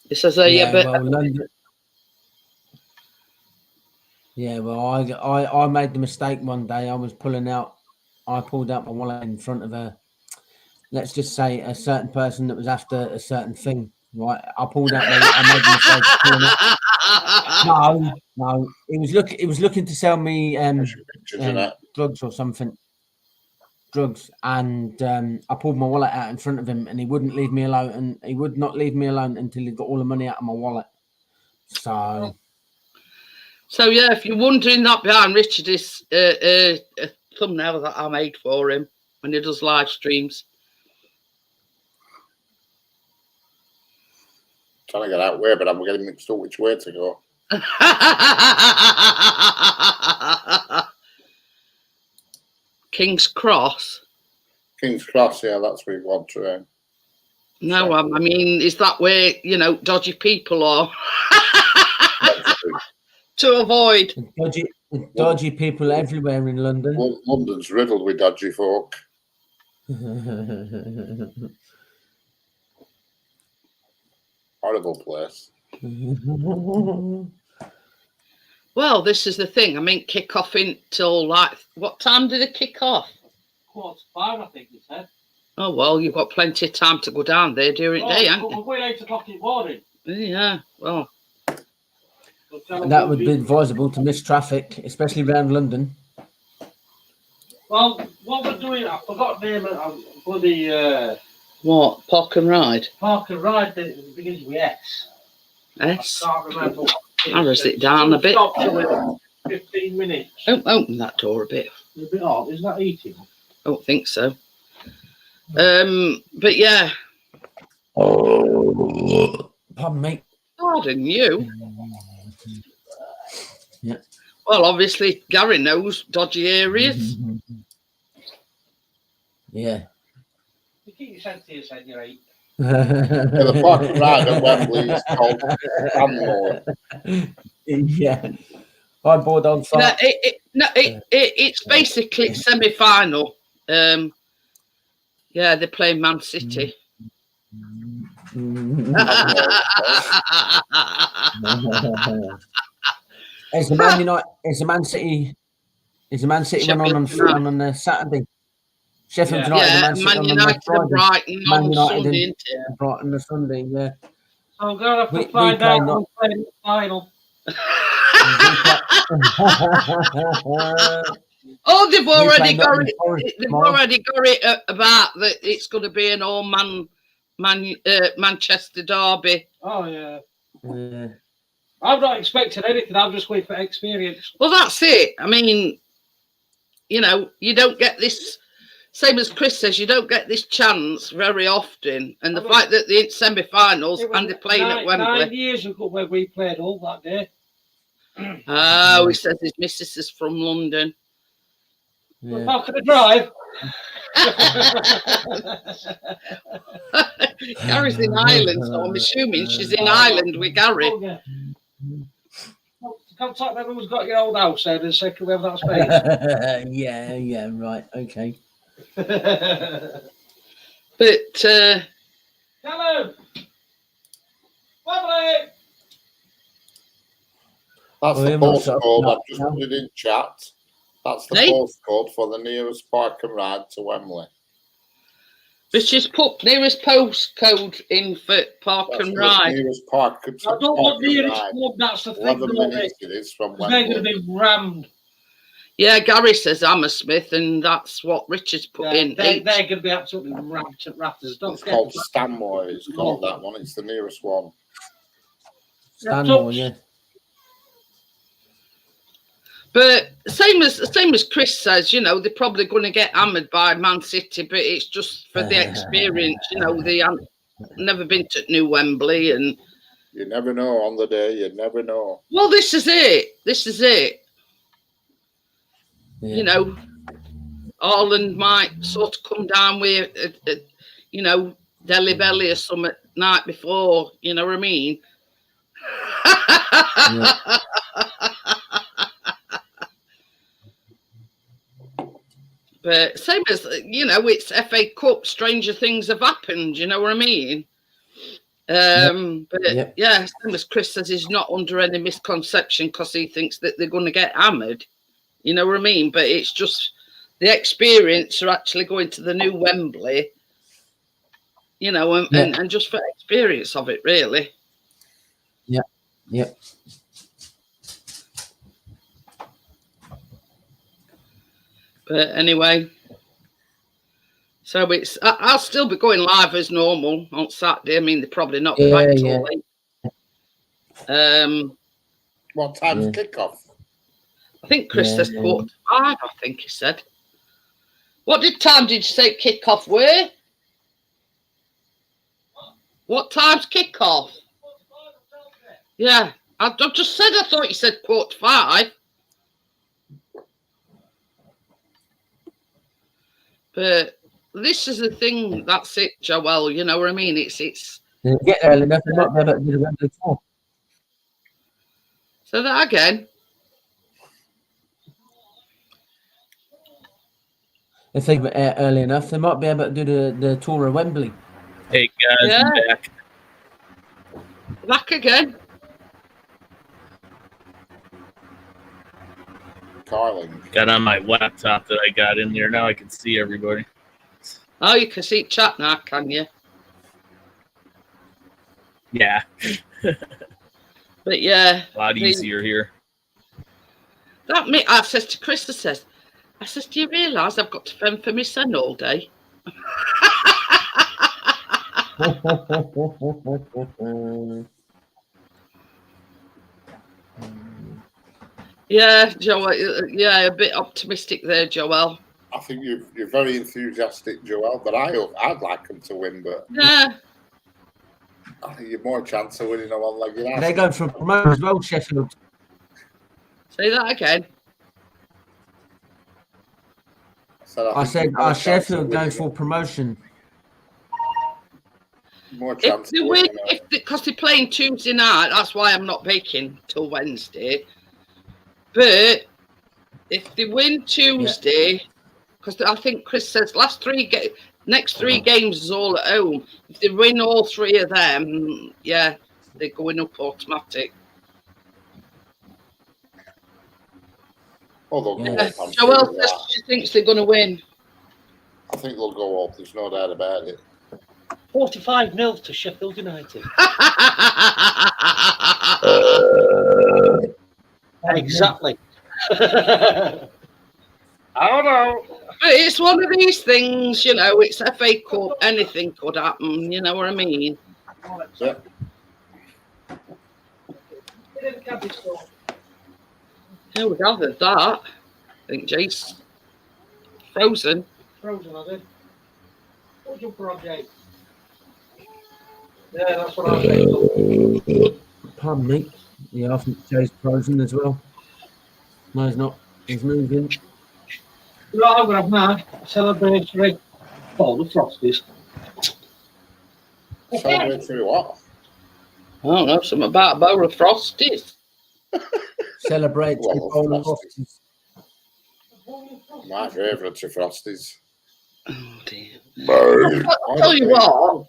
It says yeah, but well, London. Yeah, well, I made the mistake one day. I pulled out my wallet in front of let's just say a certain person that was after a certain thing. Right, I pulled out I made the mistake of pulling it. No, it was looking to sell me Pictures in it. drugs or something. Drugs, and I pulled my wallet out in front of him, and he wouldn't leave me alone, and he would not leave me alone until he got all the money out of my wallet. So yeah, if you're wondering that behind Richard is a thumbnail that I made for him when he does live streams. Trying to get out where, but I'm getting mixed up which way to go. King's Cross. King's Cross, yeah, that's where you want to. No, I mean, is that where dodgy people are to avoid? Dodgy people everywhere in London. Well, London's riddled with dodgy folk. Horrible place. Well, this is the thing. I mean, kick off until what time did it kick off? 4:05, I think you said. Oh well, you've got plenty of time to go down there during the day, haven't you? We're going 8 o'clock in the morning. Yeah, well. That would be advisable to miss traffic, especially around London. Well, what we're doing, I forgot the name of bloody What? Park and ride? park and ride that begins with S. S? I can't remember. I'll rest it down a bit. Stop to 15 minutes. Open that door a bit. A bit odd. Isn't that eating? I don't think so. But yeah. Pardon me. Pardon you. Yeah. Well, obviously, Gary knows dodgy areas. Yeah. You keep your sense to yourself, you're 8. Yeah, the park and ride at Wembley is called Canmore. Yeah. I board on fire. It's basically semi-final. Yeah, they're playing Man City. Is the Man United? Is the Man City? Is the Man City one on a Saturday? Sheffield United, Yeah, Man City Man on United Friday. and Brighton Man on United Sunday. and Brighton on Sunday. Yeah. I'm going to have to We find play out not- who's playing the final. Oh, they've already play got Nottingham it. Forest They've tomorrow. already got it about that it's going to be an all Manchester derby. Oh, yeah. Yeah. I'm not expecting anything. I'm just waiting for experience. Well, that's it. I mean, you don't get this. Same as Chris says, you don't get this chance very often. And the fact that they're in semi-finals It was and they're playing at 9 Wembley. years ago when we played all that day. Oh, he says his missus is from London. We're Yeah. parking the drive. Gary's in Ireland, so I'm assuming she's in Ireland with Gary. Oh, yeah. contact them who's got your old house there and say, can we have that space? yeah, right, okay. But Hello! Lovely! That's Oh, the yeah, what's up? postcode. I've just put it in chat. That's the Hey. postcode for the nearest park and ride to Wembley. let's just put nearest postcode in for park That's and the ride. nearest park and I don't want ride. nearest club, that's the thing. 11 minutes it is from They're going to Wembley. be rammed. Yeah, Gary says Hammersmith, and that's what Richard's put Yeah, in. they're going to be absolutely rammed to rafters. Don't It's get called Stanmore. It's called that one. It's the nearest one. Stanmore, yeah. But same as Chris says, you know, they're probably going to get hammered by Man City, but it's just for the experience. You know, they haven't never been to New Wembley, and You never know on the day. You never know. well, this is it. This is it. Yeah. You know, Ireland might sort of come down with, you know, Delhi Belly or something night before. You know what I mean? Yeah. But same as, you know, it's FA Cup, stranger things have happened, you know what I mean? But Yep. yeah, same as Chris says, he's not under any misconception because he thinks that they're going to get hammered, you know what I mean? But it's just the experience of actually going to the new Wembley, you know, and just for experience of it, really. Yep. But anyway, so it's I'll still be going live as normal on Saturday. I mean, they're probably not back till late. What time's Yeah. kickoff? I think Chris says Yeah. 4:45. I think he said. What time did you say kick off? Where? What time's kick off? Yeah, I just said. I thought you said 4:45. But this is the thing. That's it, Joel. You know what I mean? It's. They get there early enough, they might be able to do the Wembley tour. So that again. If they get there early enough, they might be able to do the tour of Wembley. Hey guys, I'm Yeah. back. Back again. Carling. Got on my laptop that I got in there. Now I can see everybody. Oh, you can see chat now, can you? Yeah, But yeah. a lot easier here. That me, I says to Chris, I says, do you realise I've got to fend for my son all day? Yeah, Joel. Yeah, a bit optimistic there, Joel. I think you're very enthusiastic, Joel. But I'd like them to win, but Yeah. I think you've more chance of winning a one-legged They're going for a promotion as well, Sheffield. Say that again. I said, Sheffield going for promotion. more If chance. they of win, winning because they're playing Tuesday night, that's why I'm not baking till Wednesday. But if they win Tuesday, because I think Chris says next three games is all at home. If they win all three of them, yeah, they're going up automatic. Oh, they'll go Yeah. up, I'm Joelle sure of says that. she thinks they're going to win. I think they'll go up. There's no doubt about it. 45-0 to Sheffield United. Exactly. I don't know. But it's one of these things, you know, it's FA Cup, anything could happen, you know what I mean? Yeah. Yeah, we gathered that. I think Jace frozen. Frozen, I did. What jumper on, Jake? Yeah, that's what I think. Pardon me. Yeah, I think Jay's frozen as well. No, he's not. He's moving. Right, I'm going to have my celebratory. Oh, the Frosties. Celebratory what? I don't know, something about a bowl of Frosties. Celebrate. Well, Bowl of Frosties. Frosties. My favourite are Frosties. Oh dear. I'll I'll tell you what,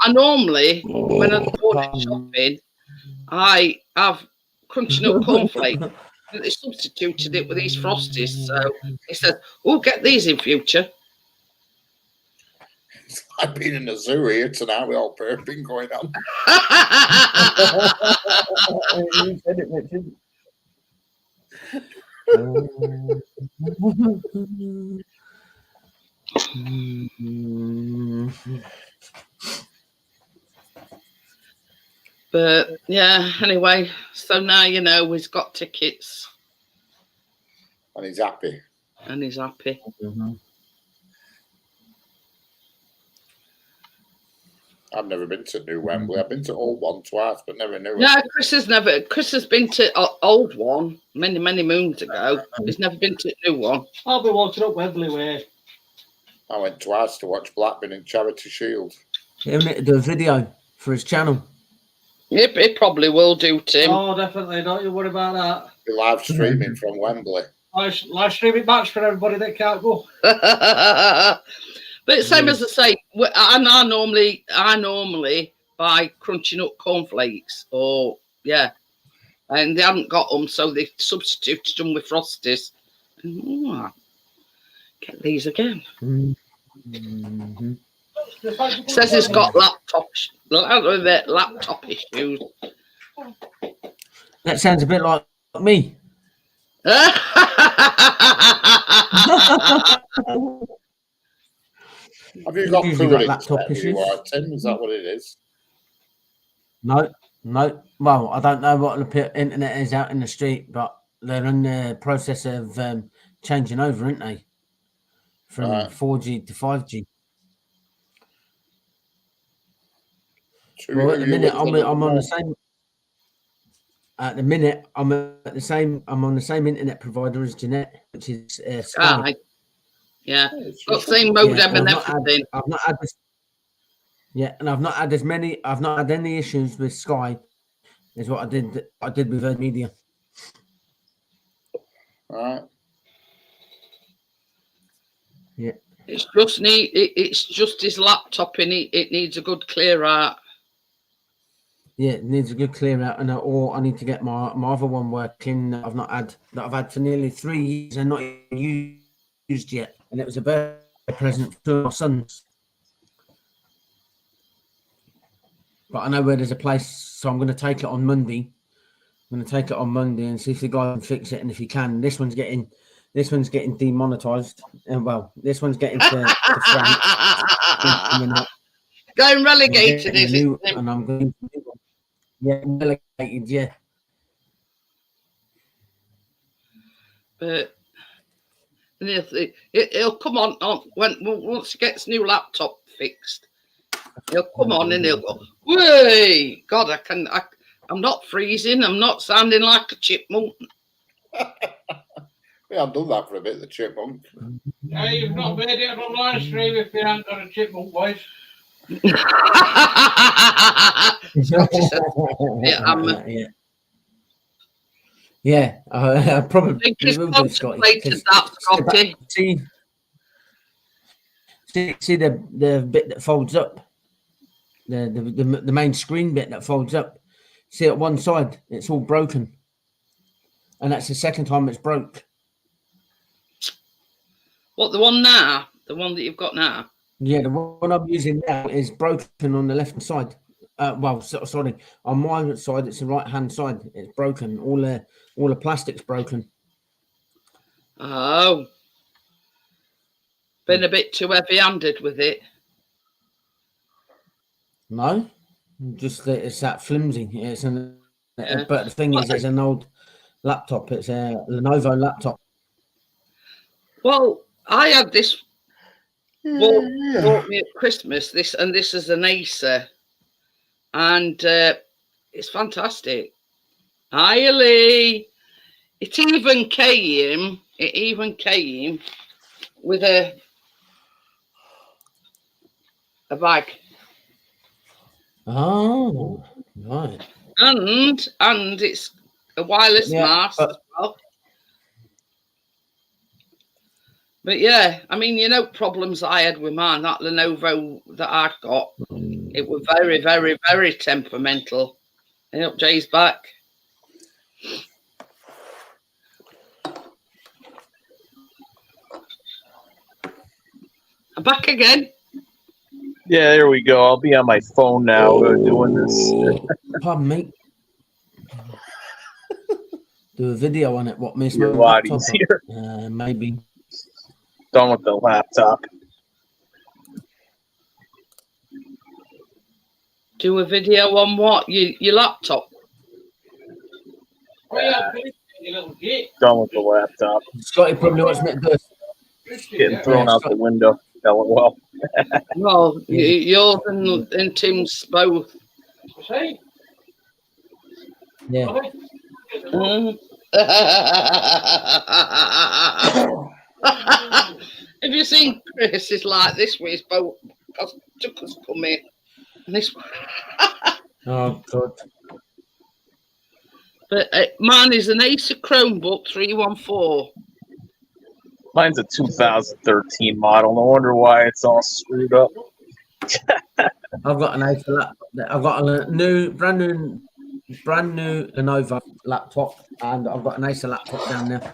I normally, when I'm going Um, shopping, I have crunchy nut cornflakes. But they substituted it with these Frosties. So he said, "Oh, get these in future." I've been in a zoo here tonight with all burping going on. You said it, Richard. But yeah, anyway, so now you know he's got tickets And he's happy. and he's happy. I've never been to New Wembley. I've been to Old One twice, but never New. No, Chris has been to old one many moons ago. He's never been to the new one. I'll be walking up Wembley Way. I went twice to watch Blackburn in Charity Shield. He'll need to do a video for his channel. It probably will do, Tim. Oh, definitely. Don't you worry about that. Be live streaming from Wembley. Live streaming match for everybody that can't go. But same as I say, I normally buy crunchy nut cornflakes, or and they haven't got them, so they substituted them with Frosties. And, get these again. Mm-hmm. Says he's got laptop issues. That sounds a bit like me. Have you got Usually poor got laptop internet, issues. Tim? Is that what it is? No. Well, I don't know what the internet is out in the street, but they're in the process of changing over, aren't they? From Right. 4G to 5G. Who- Well, at who the you minute with I'm on the same. At the minute I'm on the same internet provider as Jeanette, which is Sky. Aye. Yeah, It's got just- the same modem and and I've not had- everything. I've not had this. Yeah, and I've not had any issues with Sky. Is what I did with Virgin Media. Right. It's just his laptop in it. It needs a good clear out. Yeah, it needs a good clear out, and or I need to get my other one working. That I've had for nearly 3 years and not used yet. And it was a birthday present for my sons. But I know where there's a place, so I'm going to take it on Monday. I'm going to take it on Monday and see if the guy can fix it, and if he can. This one's getting demonetized, and well, this one's getting to Frank. coming up. Going I'm relegated, getting is a new- it? And I'm going to relegated, yeah. But he'll come on once he gets new laptop fixed. He'll come on and he'll go, "Way, God, I'm not freezing. I'm not sounding like a chipmunk." Yeah, I've done that for a bit, the chipmunk. Yeah, you've not made it on a live stream if you haven't got a chipmunk voice. Yeah, I I probably think he's will do, Scotty. contemplated that, Scotty. See the bit that folds up, the main screen bit that folds up. See, at one side, it's all broken, and that's the second time it's broke. What, the one now? The one that you've got now? Yeah, the one I'm using now is broken on the left hand side. Sorry, on my side, it's the right hand side. It's broken. All the plastic's broken. Oh. Been a bit too heavy-handed with it. No, just that it's that flimsy. It's Yeah. but the thing is, it's an old laptop. It's a Lenovo laptop. Well, I had this bought me at Christmas. This is an Acer, and it's fantastic. Hi, Lee. It even came with a bag, Oh, right. and it's a wireless Yeah, mouse but- as well. But yeah, I mean, you know, problems I had with mine, that Lenovo that I got, it was very, very, very temperamental. And up Jay's back. I'm back again. Yeah, there we go. I'll be on my phone now doing this. Pardon me. Do a video on it. What makes Be a my lot laptop? easier. Maybe. Done with the laptop. Do a video on what? Your laptop? Oh, yeah, you little git. Done with the laptop. Scotty probably wants me to do Getting thrown out the window. LOL. Well, Yeah. yours and Tim's both. See? Yeah. Mm. Have you seen Chris? Is like this with his boat because Tucker's come in. And this, Oh, God. but mine is an Acer Chromebook 314. Mine's a 2013 model. No wonder why it's all screwed up. I've got an Acer laptop. I've got a brand new Lenovo laptop, and I've got an Acer laptop down there.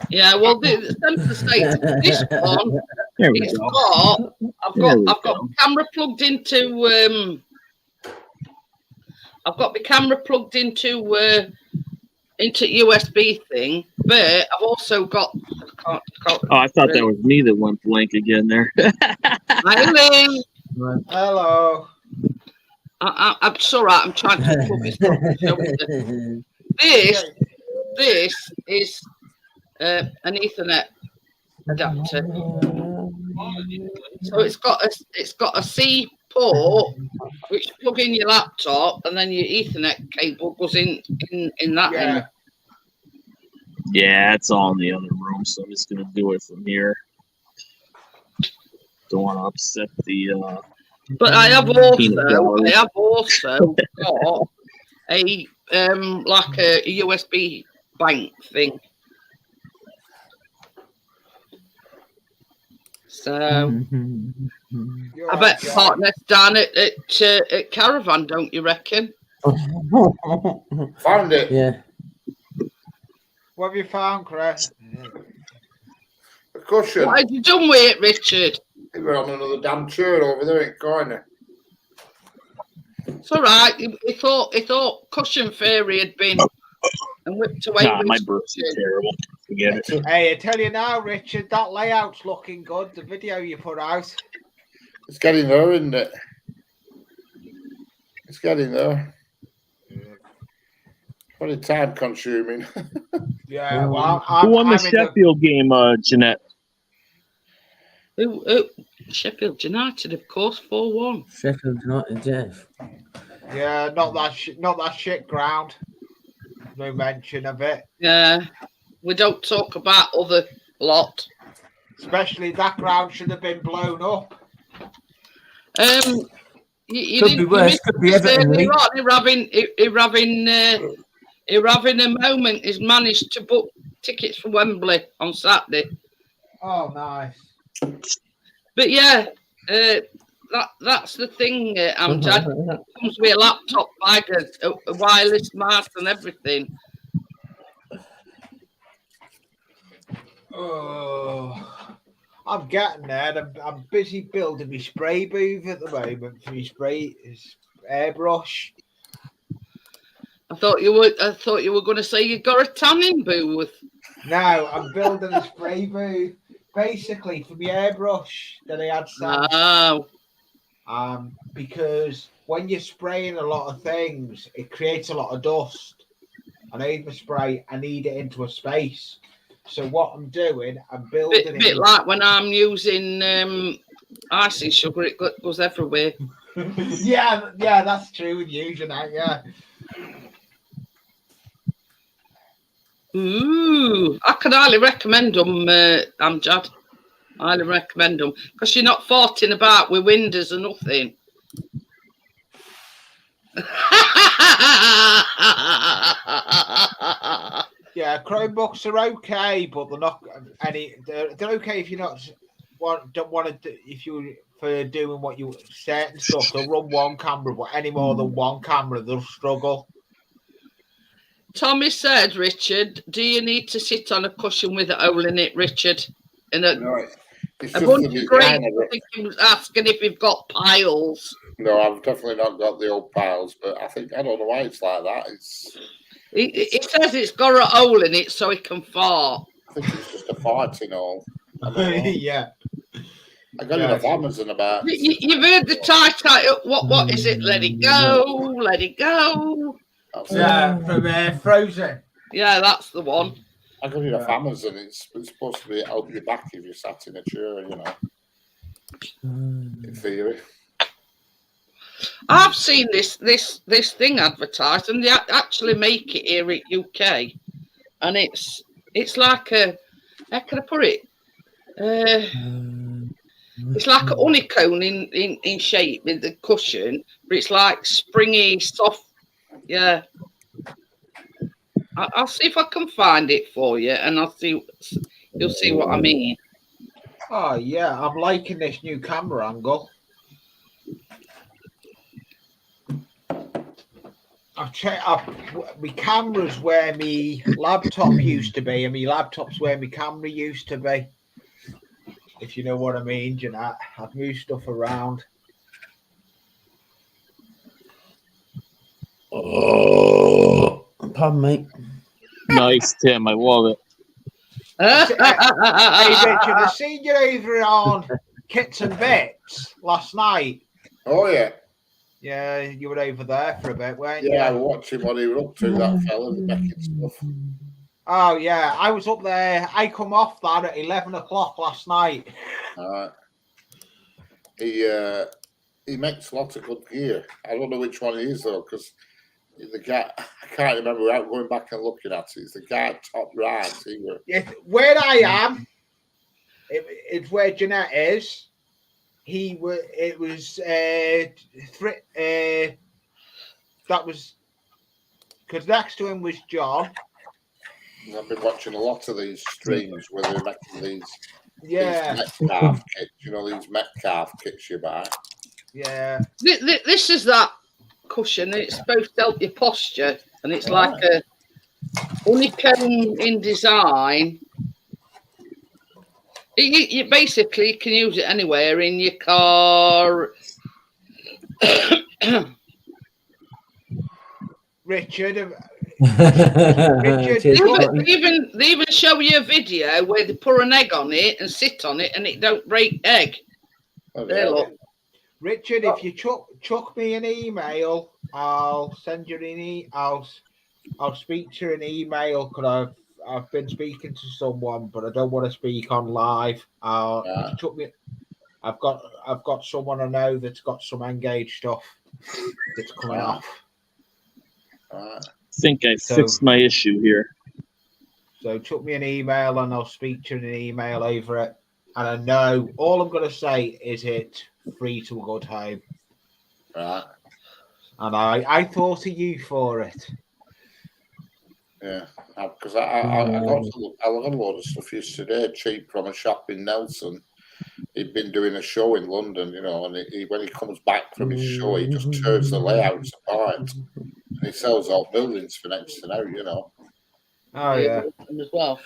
Yeah, well, the sensor states this one. Here we It's go. got. I've There we got go. the camera plugged into. I've got the camera plugged into USB thing, but I've also got. I can't, Oh, I thought that was me that went blank again there. Hi, Lee. Right. Hello. I'm sorry. I'm trying to plug this up to show you that this is an Ethernet adapter. So it's got a C port which plug in your laptop, and then your Ethernet cable goes in that end. Yeah, it's all in the other room, so I'm just gonna do it from here. Don't want to upset the. But I have Peanut also got a like a USB bank thing. So I bet partners down at Caravan, don't you reckon? Found it. Yeah. What have you found, Chris? A cushion. What have you done with it, Richard? We're on another damn chair over there in the corner. It's all right. He thought Cushion Fairy had been and whipped away. Nah, with my his birth's cushion. terrible. Forget it. Hey, I tell you now, Richard, that layout's looking good. The video you put out. It's getting there, isn't it? It's getting there. Pretty time consuming. Yeah, well, Who won the I'm in Sheffield game, Jeanette? Sheffield United, of course, 4-1. Sheffield United, Jeff. Yeah, not that shit ground. No mention of it. Yeah, we don't talk about other lot. Especially that ground should have been blown up. You Could didn't- be you worse, missed could be this Everton, earlier Lee. on. He's having a moment. He's managed to book tickets for Wembley on Saturday. Oh, nice. But yeah, that's the thing. Amjad comes with a laptop bag, a wireless mouse, and everything. Oh, I'm getting there. I'm busy building my spray booth at the moment for my airbrush. I thought you were going to say you got a tanning booth. No, I'm building a spray booth basically for my airbrush that I had set. Oh, Because when you're spraying a lot of things, it creates a lot of dust. I need my spray. I need it into a space. So what I'm doing, I'm building bit it. like when I'm using icing sugar, it goes everywhere. yeah, that's true with you, Jeanette, yeah. Ooh, I can highly recommend them, Amjad. Highly recommend them because you're not farting about with windows or nothing. Yeah, Chromebooks are okay, but they're not any. They're okay if you're not don't want to do, if you for doing what you certain stuff. They'll run one camera, but any more than one camera, they'll struggle. Tommy said, Richard, do you need to sit on a cushion with a hole in it, Richard? In a, No, it's a just bunch the of design great. of I it. think he was asking if you've got piles. No, I've definitely not got the old piles, but I don't know why it's like that. It says it's got a hole in it so it can fart. I think it's just a farting hole. I don't know. Yeah. I got it off Amazon about. You've heard the title. What is it? Let it go. Let it go. Yeah, from Frozen. Yeah, that's the one. I got it off Amazon. It's supposed to be help your back if you're sat in a chair, you know. In theory. I've seen this thing advertised, and they actually make it here at UK, and it's like a, how can I put it? It's like a honeycomb in shape with the cushion, but it's like springy, soft. Yeah, I'll see if I can find it for you, and you'll see what I mean. Oh yeah, I'm liking this new camera angle. I've checked up my camera's where my laptop used to be, and my laptop's where my camera used to be. If you know what I mean, Jeanette. I've moved stuff around. Oh, pardon me. Nice, Tim. I love it. Hey Richard, I seen you over on Kits and Bits last night. Oh yeah. Yeah, you were over there for a bit, weren't you? Yeah, I was watching what he was up to, that fella, making stuff. Oh yeah, I was up there. I come off that at 11 o'clock last night. He makes lots of good gear. I don't know which one he is though, because the guy, I can't remember without going back and looking at it. It's the guy top right. Where I am, it's where Jeanette is. It was that was because next to him was John. And I've been watching a lot of these streams where they're making these Metcalf kits. You know, these Metcalf kits you buy. Yeah. This is that cushion, and it's supposed to help your posture, and it's like a honeycomb in design. You basically can use it anywhere in your car. Richard, they even show you a video where they put an egg on it and sit on it, and it don't break egg. There, look. Richard, if you chuck me an email, I'll send you an I'll speak to an email because I've been speaking to someone, but I don't want to speak on live. Chuck me. I've got someone I know that's got some Engage stuff that's coming off. I think I fixed my issue here. So chuck me an email and I'll speak to an email over it. And I know all I'm going to say is it's free to a good home. Right. And I thought of you for it. Yeah, because I got a load of stuff yesterday, cheap from a shop in Nelson. He'd been doing a show in London, you know, and when he comes back from his show, he just tears the layouts apart. And he sells all buildings for next to now, you know. Oh, yeah. As well.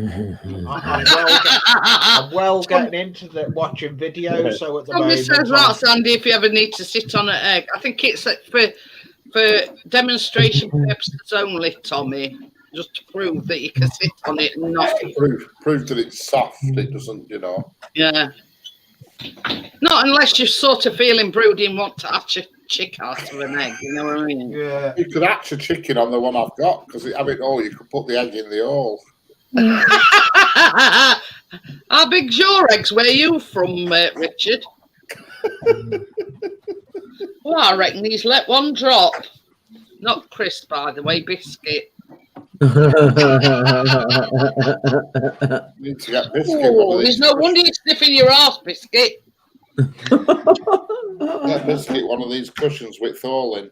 I'm well getting into the watching videos. So at the moment, says that, Sandy. If you ever need to sit on an egg, I think it's for demonstration purposes only, Tommy. Just to prove that you can sit on it and not prove that it's soft. It doesn't, you know. Yeah. Not unless you're sort of feeling broody and want to hatch a chick out of an egg. You know what I mean? Yeah. You could hatch a chicken on the one I've got because you could put the egg in the hole. How big's your eggs? Where are you from, Richard? Well, I reckon he's let one drop. Not Chris, by the way, biscuit. Need to get Biscuit one Oh, of there's these. no wonder you're sniffing your ass, Biscuit. Get Biscuit one of these cushions with Thor in.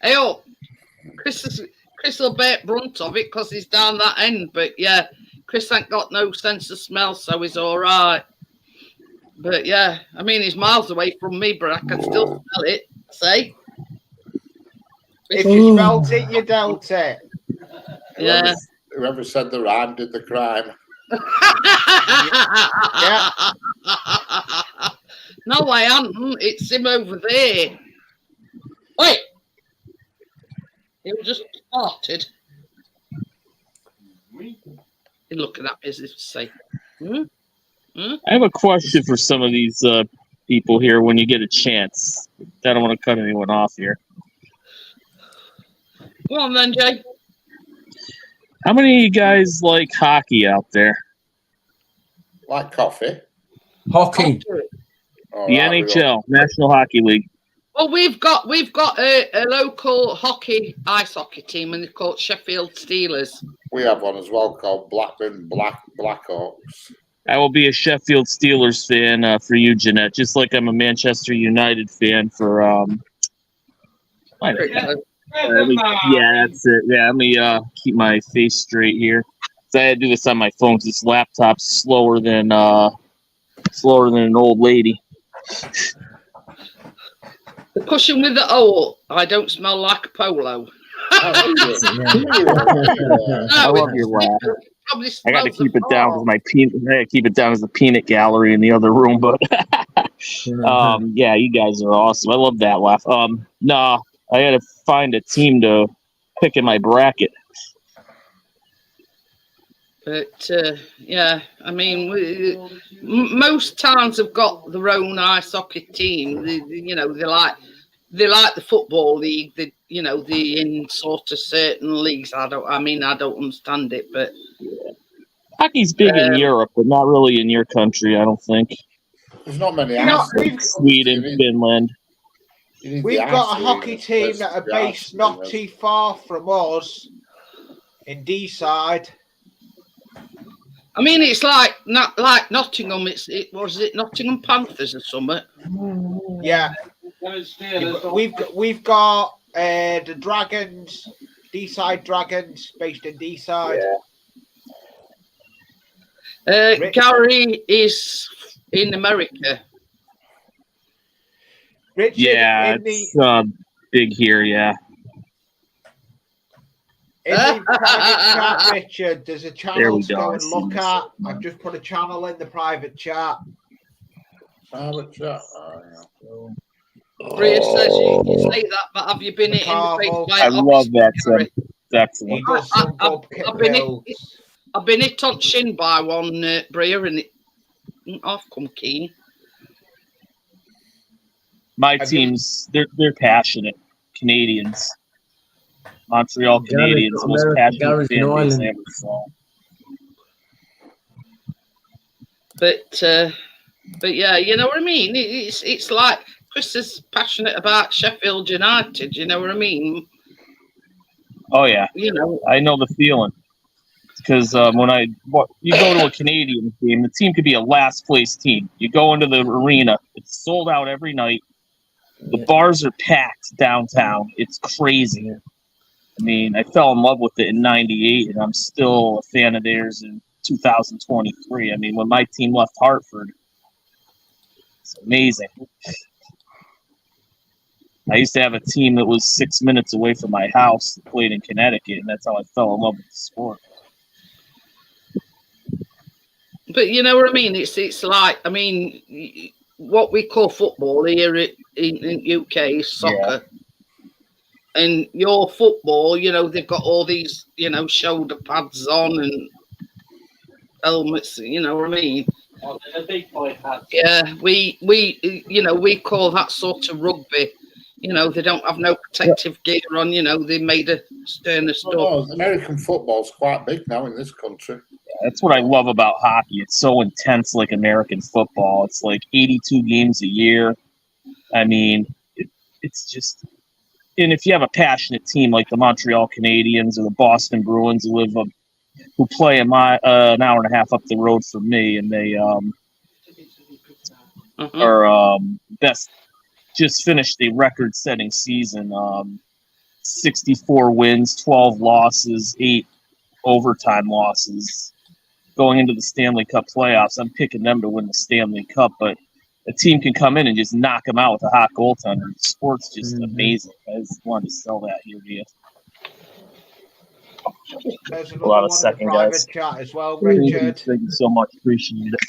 Hey, oh, Chris will bear brunt of it because he's down that end. But yeah, Chris ain't got no sense of smell, so he's all right. But yeah, I mean, he's miles away from me, but I can still smell it. See? If you smelt it, you dealt it. Yeah. Whoever said the rhyme did the crime. No, I haven't. It's him over there. Wait. He just started. He's looking at me as if to say, I have a question for some of these people here when you get a chance. I don't want to cut anyone off here. Go on then, Jay. How many of you guys like hockey out there? Like coffee. Hockey. All The right, we NHL, National Hockey League. Well, we've got a local ice hockey team, and they're called Sheffield Steelers. We have one as well called Blackburn Blackhawks. I will be a Sheffield Steelers fan for you, Jeanette, just like I'm a Manchester United fan for. Yeah, that's it. Yeah, let me keep my face straight here. So I had to do this on my phone because this laptop's slower than an old lady. The cushion with the hole. I don't smell like a polo. I love your laugh. I got to keep it down because I gotta keep it down as a peanut gallery in the other room. But yeah, you guys are awesome. I love that laugh. Nah, I got to find a team to pick in my bracket. But yeah, I mean, most towns have got their own ice hockey team. They like the football league. They in sort of certain leagues. I don't understand it, but hockey's big in Europe, but not really in your country. I don't think. There's not many. Sweden, Finland. We've got a hockey team that are based not too far from us in D-side. I mean, it's like Nottingham. It was Nottingham Panthers or something. Yeah. We've got the Dragons, D-side Dragons, based in D-side. Gary is in America. Richard, Yeah, it's big here. Yeah. in the private chat, Richard, there's a There channel we to go, go I and see look this. at. I've just put a channel in the private chat. Bria says you say that, but have you been hit in the face by I an love officer, that. Gary? It's excellent. He does some I've good been builds. I've been hit on shin by one, Bria, and it I've come keen. My teams, they're passionate Canadians. Montreal Canadiens, most American, passionate Gary's fan an base I island. ever saw. But yeah, you know what I mean. It's like Chris is passionate about Sheffield United. You know what I mean? Oh yeah, You know, I know the feeling. Because when you go to a Canadian game, the team could be a last place team. You go into the arena, it's sold out every night. The bars are packed downtown. It's crazy. I mean, I fell in love with it in '98, and I'm still a fan of theirs in 2023. I mean, when my team left Hartford, it's amazing. I used to have a team that was 6 minutes away from my house that played in Connecticut, and that's how I fell in love with the sport. but you know what I mean. It's like, I mean, what we call football here in UK is soccer. And your football, you know, they've got all these, you know, shoulder pads on and helmets. You know what I mean? Yeah, we call that sort of rugby. You know, they don't have no protective gear on. You know, they made a sterner stuff. Oh, American football's quite big now in this country. That's what I love about hockey. It's so intense, like American football. It's like 82 games a year. I mean, it's just and if you have a passionate team like the Montreal Canadiens or the Boston Bruins, who play an hour and a half up the road from me, and they are just finished a record-setting season. 64 wins, 12 losses, 8 overtime losses. Going into the Stanley Cup playoffs, I'm picking them to win the Stanley Cup, but a team can come in and just knock them out with a hot goaltender. The sport's just amazing. I just wanted to sell that here to you. There's A another lot one of in second, the private guys. chat as well, Richard. Thank you so much. Appreciate it.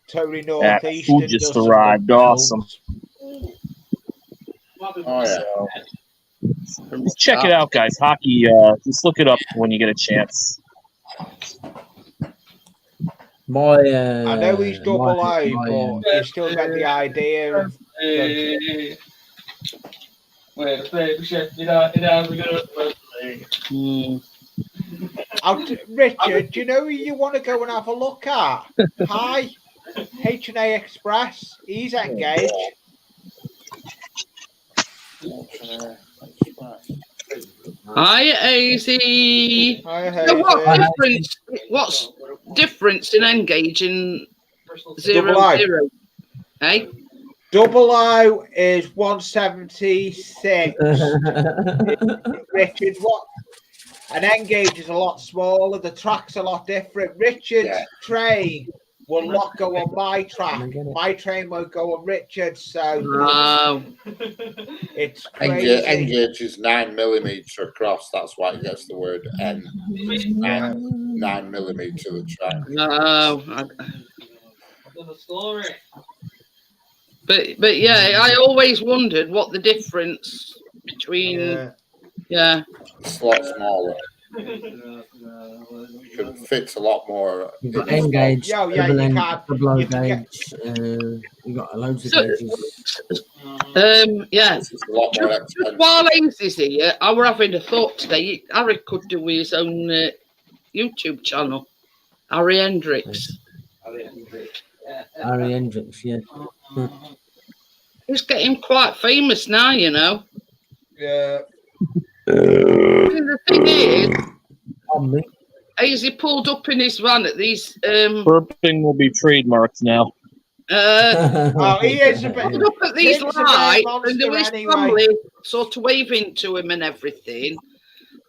Tony That Northeastern food just does some arrived. good Awesome. Oh yeah. Just check it out, guys. Hockey, just look it up when you get a chance. My, I know he's double my- A, my, but you still get the idea of the, Richard, do you know who you want to go and have a look at? Hi, H&A Express. He's engaged. Hi, AZ. Hi, So Hazel. what's difference in engaging Double I. 0-0? Hey? Double O is 176. Richard, what? An N-gauge is a lot smaller. The track's a lot different. Richard's train will not go on my track. My train won't go on Richard's. So Oh. it's crazy. Engage is 9mm across. That's why it gets the word N. 9mm the track. No. But yeah, I always wondered what the difference between yeah. It's a lot smaller. You can fit a lot more. You've got N-gauge, Yeah, yeah, double you N, can't- double you can gauge. You've got loads of So- gauges. Yeah. It's a lot more Just expensive. while Ace is here, I were having a thought today. Harry could do his own YouTube channel. Harry Hendricks. Harry Hendricks, yeah. He's getting quite famous now, you know. Yeah. The thing is, On me. as he pulled up in his van at these Burping will be trademarked now. Oh, he is a bit. pulled up at these Nick's a bit lights, monster and there was anyway. family sort of waving to him and everything.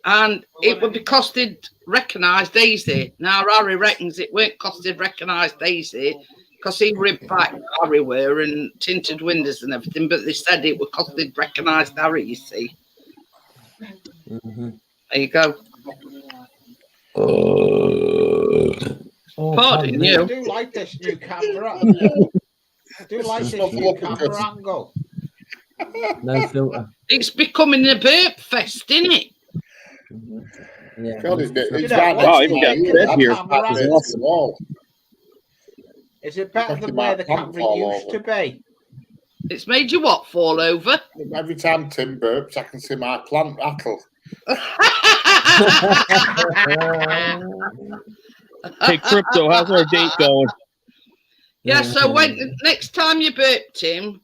And it would be because they'd recognised Daisy. Now Harry reckons it weren't because they'd recognised Daisy, because he ripped back everywhere and tinted windows and everything. But they said it was because they'd recognised Harry. You see, Mhm. there you go. Oh, Pardon me. you. I do like this new camera. I do like this new camera angle. No filter. It's becoming a burp fest, isn't it? Yeah. God, it's You know, right Oh, next even to got you. Fred That here. camera That is is awesome. the wall. Is it better Fucking than where the my pants camera all used to over. be? It's made you what? Fall over? Every time Tim burps, I can see my plant rattle. Hey, Crypto, how's our date going? Yeah, so when next time you burp, Tim,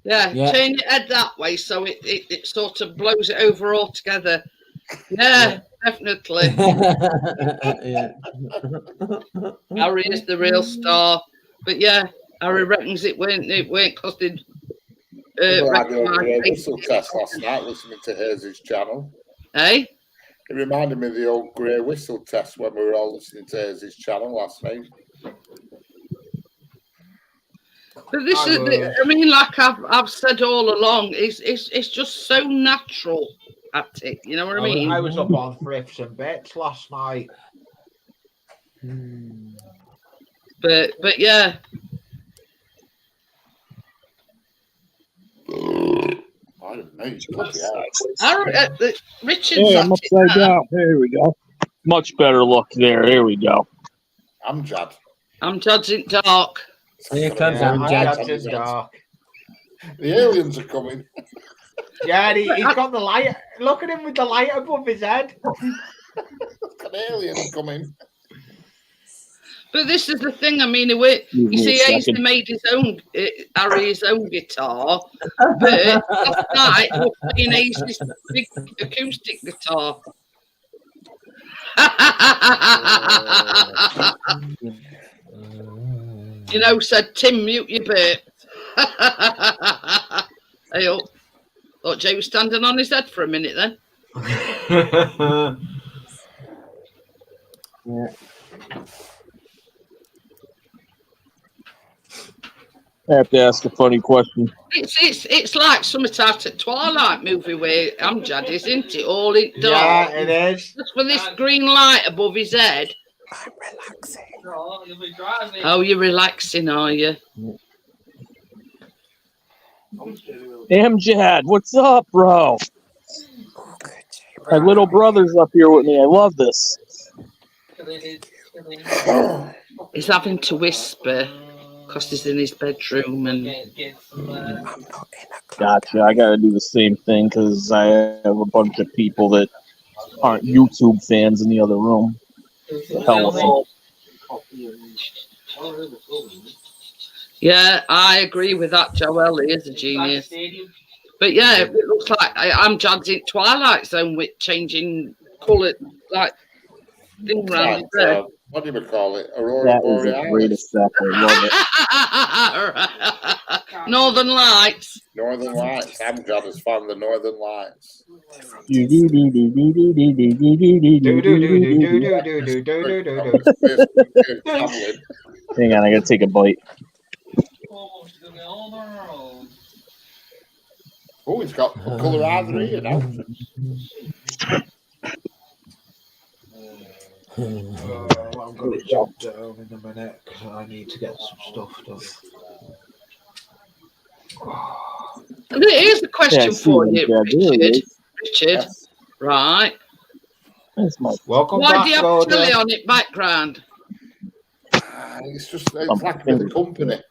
yeah, Yeah. turn your head that way so it sort of blows it over altogether. Yeah, definitely. yeah. Harry is the real star. But yeah, Harry reckons it weren't because they'd Well, I did a recognised whistle test last night listening to Hayes' channel. Eh? It reminded me of the old grey whistle test when we were all listening to Hayes' channel last night. But this is, I mean, like I've said all along, it's just so natural at it. You know what I mean? I was up on thrifts and bits last night. But yeah, I didn't know. Bloody hell. Richard's Hey, at I'm it upside now. down. There we go. Much better look there. There we go. I'm Jad. I'm judging dark. Here comes Yeah, Am I'm Jad. judging dark. The aliens are coming. Yeah, and he's got the light. Look at him with the light above his head. Look at the alien coming. But this is the thing. I mean, you see, Ainsley made his own Harry's own guitar, but last night he was playing Ainsley's big acoustic guitar. You know, said Tim, mute your bit. Hey, thought Jay was standing on his head for a minute then. Yeah. I have to ask a funny question. It's like some out at Twilight movie where Amjad is, isn't it? All it does. Yeah, it is. Just with this green light above his head. I'm relaxing. Oh, you're relaxing, are you? Amjad, what's up, bro? Oh, good, Jay. My little brother's up here with me. I love this. He's having to whisper because he's in his bedroom and. I'm not in a club. Gotcha. I got to do the same thing because I have a bunch of people that aren't YouTube fans in the other room. The hell with them. Yeah, I agree with that. Joel, he is a genius. But yeah, it looks like Amjad's in Twilight Zone with changing colour, like thing around his head. What do you call it? Aurora That is the Borealis. greatest effect. I love it. Northern Lights. Northern Lights. Amjad is from the Northern Lights. Hang on, I gotta take a bite. Oh, he's got a colour either here now. I'm going to jump down in a minute because I need to get some stuff done. Here's a question Yeah, for you, yeah, there it Richard. is. Richard, right? That's my Welcome Why back, do you have Gordon. telly on it background? It's just it's like for the company.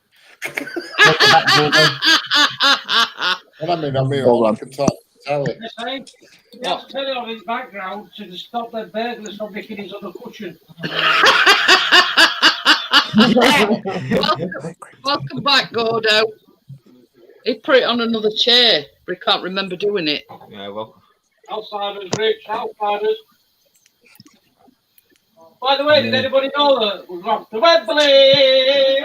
When I'm in a meal, Hold I on. can talk to telly. You have to tell it on his background to stop the burglars from making his other cushion. Welcome back, Gordo. He put it on another chair, but he can't remember doing it. Yeah, welcome. Outsiders, Rich, outsiders. By the way, did anybody know that we've got to Wembley?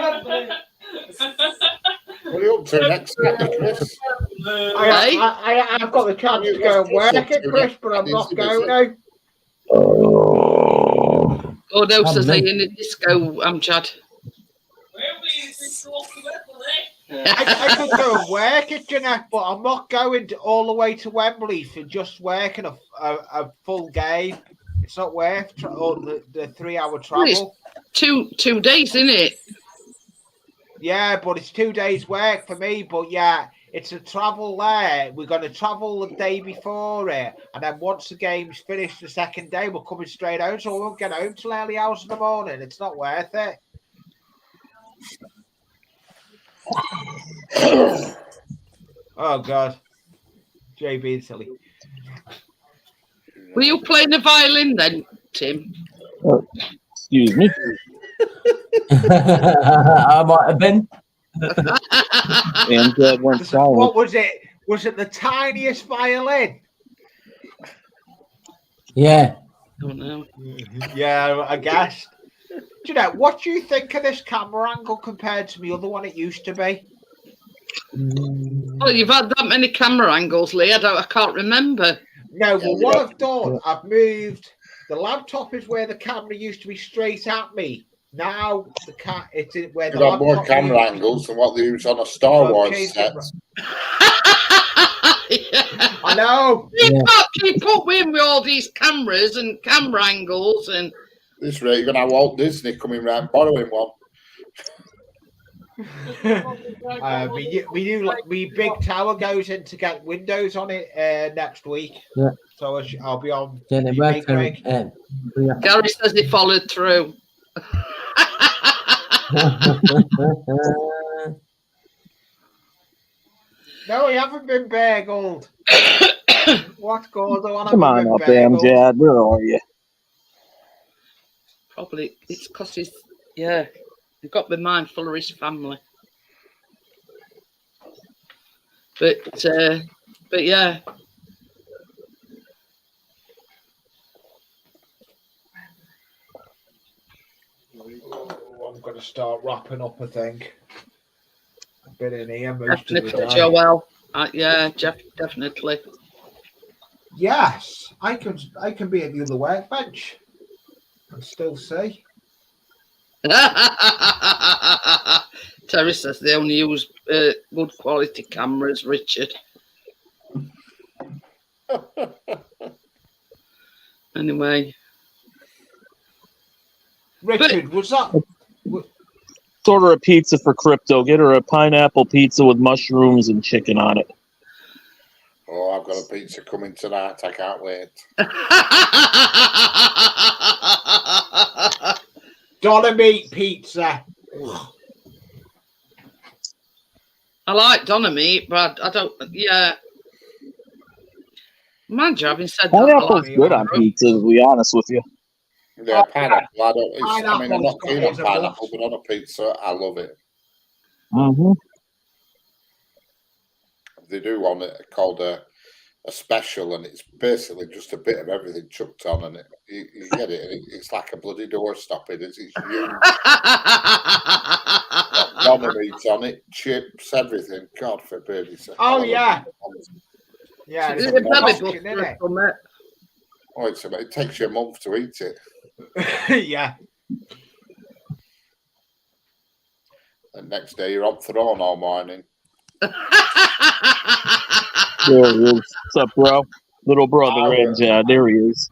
What are you up to next Saturday, Chris? I've got the chance to go and work it, Chris, but I'm not going now. Gordo says they're in a disco, Amjad. I could go and work it, Jeanette, but I'm not going all the way to Wembley for just working a full game. It's not worth the 3-hour travel. It's 2 days, isn't it? Yeah, but it's 2 days work for me. But yeah, it's a travel there. We're going to travel the day before it. And then once the game's finished the second day, we're coming straight home. So we won't get home till early hours in the morning. It's not worth it. Oh, God. JB silly. Were you playing the violin then, Tim? Excuse me. I might have been. Amjad went silent. What was it? Was it the tiniest violin? Yeah. I don't know. Yeah, I guess. Do you know, what do you think of this camera angle compared to the other one it used to be? Well, you've had that many camera angles, Lee. I can't remember. No, well, what I've done, I've moved. The laptop is where the camera used to be straight at me. Now it's in where You've the got more laptop camera is. angles than what they use on a Star Wars changed set. I know. You can't keep up with all these cameras and camera angles and. This rate, you're going to have Walt Disney coming round borrowing one. We big tower goes in to get windows on it next week. Yeah. So I'll be on. Then it worked, Greg. Gary says he followed through. No, we haven't been bagelled. What goes on? Come on up, Amjad. Where are you? Probably it's because he's Yeah, you've got to be mindful of his family. But yeah. I'm going to start wrapping up, I think. I've been in here most of the Definitely, day. Joel. Yeah, definitely. Yes, I can be at the other workbench and still see. Terry says they only use good quality cameras, Richard. Anyway. Richard, was that... Order a pizza for Crypto. Get her a pineapple pizza with mushrooms and chicken on it. Oh, I've got a pizza coming tonight. I can't wait. Doner meat pizza. I like doner meat, but I don't. Yeah. Mind you, having said that, Pineapple's good on pizza, to be honest with you. Yeah, pineapple. I mean, I'm Pineapple's not keen on got pineapple, but on a pizza, I love it. Mm-hmm. They do one called a special, and it's basically just a bit of everything chucked on, and you get it. And it's like a bloody door stopping. It's huge. Doner meat on it, chips, everything. God forbid. Oh, yeah. Yeah, It's it's a a belly option, isn't button it? from it. Oh, it takes you a month to eat it. Yeah. The next day you're on throne all morning. There he is. What's up, bro? Little brother, there he is.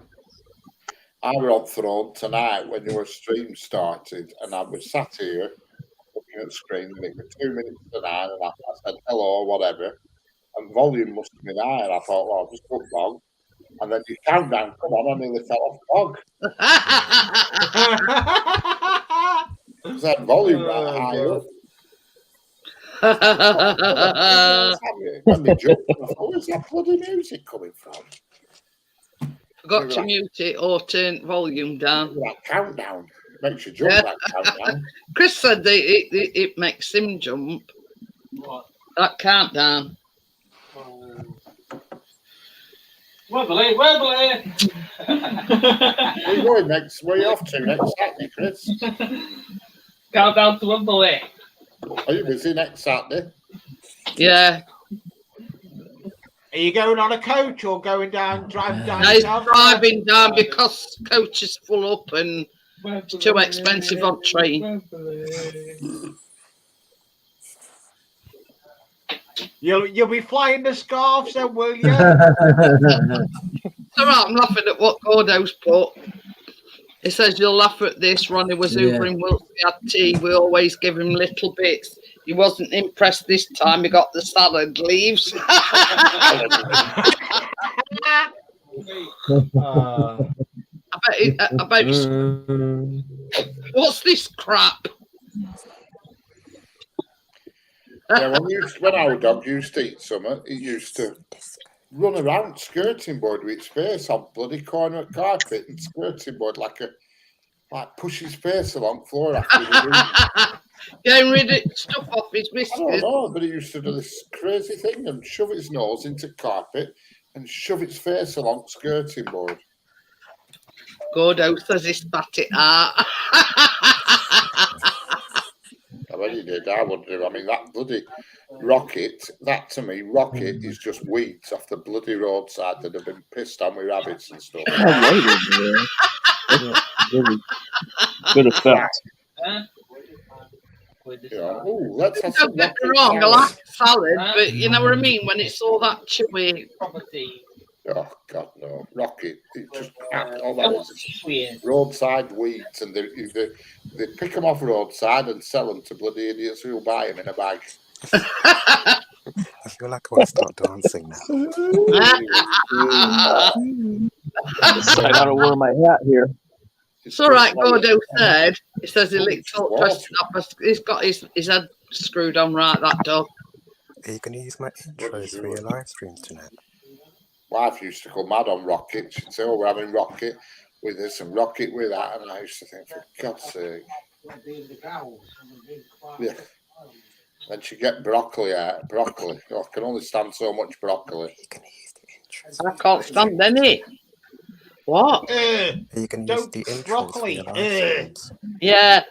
I was on throne tonight when your stream started, and I was sat here looking at the screen, and it was 2 minutes to 9, and I said hello or whatever, and volume must have been high, and I thought, well, I'll just put bog. And then you countdown, come on, I nearly fell off bog. Because that volume right high up. When they jumped, I thought, where's that bloody music coming from? Forgot to mute it or turn volume down. That countdown makes you jump. That countdown. Chris said it makes him jump. What? That countdown. Webbly, Webbly. Where you going next? Where you off to next Saturday, Chris? Countdown to Webbly. Are you busy next Saturday? Yeah. Are you going on a coach or driving down? No, he's driving down because coach is full up and it's too expensive on train. You'll be flying the scarves then, will you? It's all right, I'm laughing at what Gordo's put. He says, you'll laugh at this. Ronnie was hoovering whilst we had tea. We always give him little bits. He wasn't impressed this time. He got the salad leaves. I bet what's this crap? Yeah, when our dog used to eat something, he used to run around skirting board with his face on bloody corner of carpet and skirting board like push his face along floor after getting rid of stuff off his whiskers. I don't know, but he used to do this crazy thing and shove his nose into carpet and shove his face along skirting board. Gordo says he spat it out. I bet he did. I wouldn't do. I mean, that bloody Rocket, that to me, Rocket is just weeds off the bloody roadside that have been pissed on with rabbits and stuff. Good effect. Yeah. Oh, let's have Don't some get me Rocket wrong, I salad. like salad, but you know what I mean? When it's all that chewy. Oh God, no! Rocket, it just all that is roadside weeds, and they pick them off roadside and sell them to bloody idiots who'll buy them in a bag. I feel like I want to start dancing now. I gotta wear my hat here. It's all right, Gordo said. He says he licked all twisted up. He's got his head screwed on right, that dog. Are you going to use my intros for your live streams tonight? Wife used to go mad on Rocket. She'd say, "Oh, we're having Rocket with this and Rocket with that," and I used to think, for God's sake. Yeah. And she get broccoli out. Broccoli. I can only stand so much broccoli. You can use the entrance. I can't stand any. What? Are you going to use Don't the entrance broccoli, for your live streams? Yeah,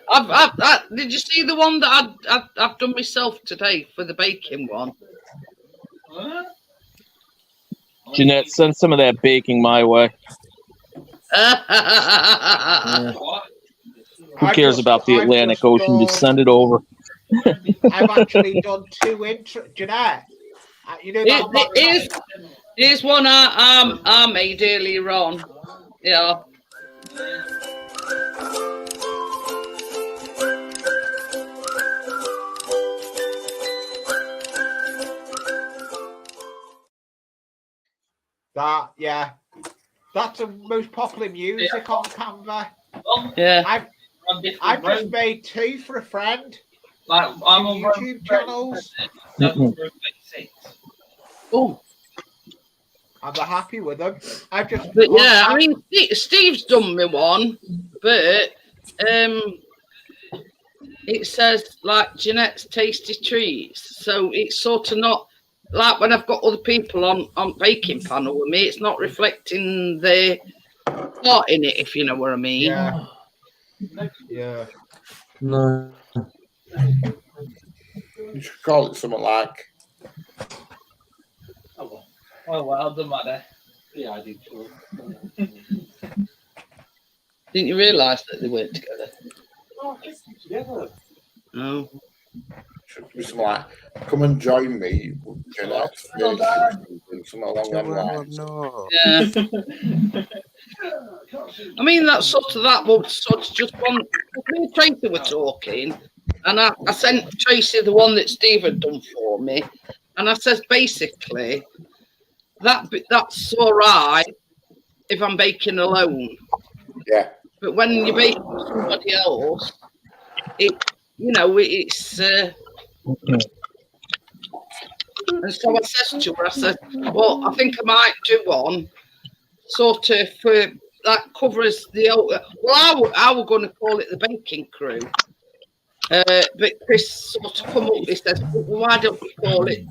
did you see the one that I've done myself today for the baking one? Jeanette, send some of that baking my way. Yeah. Who cares about the Atlantic Ocean? Just send it over. I've actually done 2 intro. Jeanette, you know that Here's one I made earlier on. Yeah. yeah. That's the most popular music on Canva. Yeah. I've just made 2 for a friend. Like I'm on YouTube channels. Oh, And they're happy with them. I've just but yeah, I mean, Steve's done me one, but it says like Jeanette's tasty treats, so it's sort of not like when I've got other people on baking panel with me. It's not reflecting their part in it, if you know what I mean. Yeah. Yeah. No. You should call it something like. Oh, well, doesn't matter. Yeah, I did too. Didn't you realise that they weren't together? Oh, together. No. Should be something like, come and join me, Jeanette's Station, something along them lines. No. Yeah. I mean, that's sort of that was sort of just one. Me and Tracy were talking, and I sent Tracy the one that Steve had done for me, and I said basically that's all right if I'm baking alone. Yeah. But when you bake for somebody else, it's. And so I said to her, I said, well, I think I might do one sort of for that covers the old. Well, I were going to call it the baking crew. But Chris sort of come up, he says, well, why don't we call it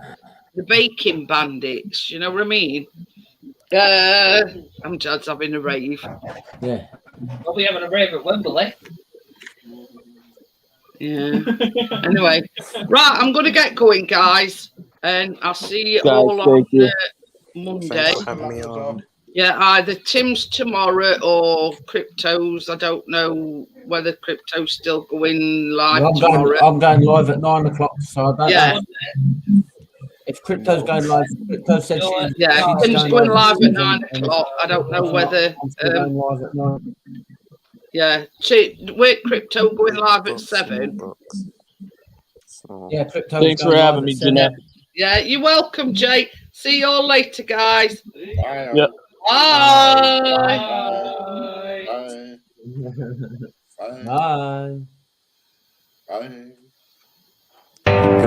the baking bandits? You know what I mean? I'm just having a rave. Yeah. I'll be having a rave at Wembley. Yeah. Anyway, right, I'm going to get going, guys, and I'll see you all on Monday. Thanks for having me on. Yeah, either Tim's tomorrow or Crypto's. I don't know whether Crypto's still going live tomorrow. I'm going live at 9 o'clock, so I don't Yeah. know. If Crypto's going live, Crypto said she's Tim's going live at 9 o'clock. I don't know whether. I'm still going live at 9. Yeah, we're Crypto going live at 7. So, Yeah, Crypto. Thanks for having me, Jeanette. Yeah, you're welcome, Jay. See you all later, guys. Bye. Yep. Bye. Bye. Bye. Bye. Bye.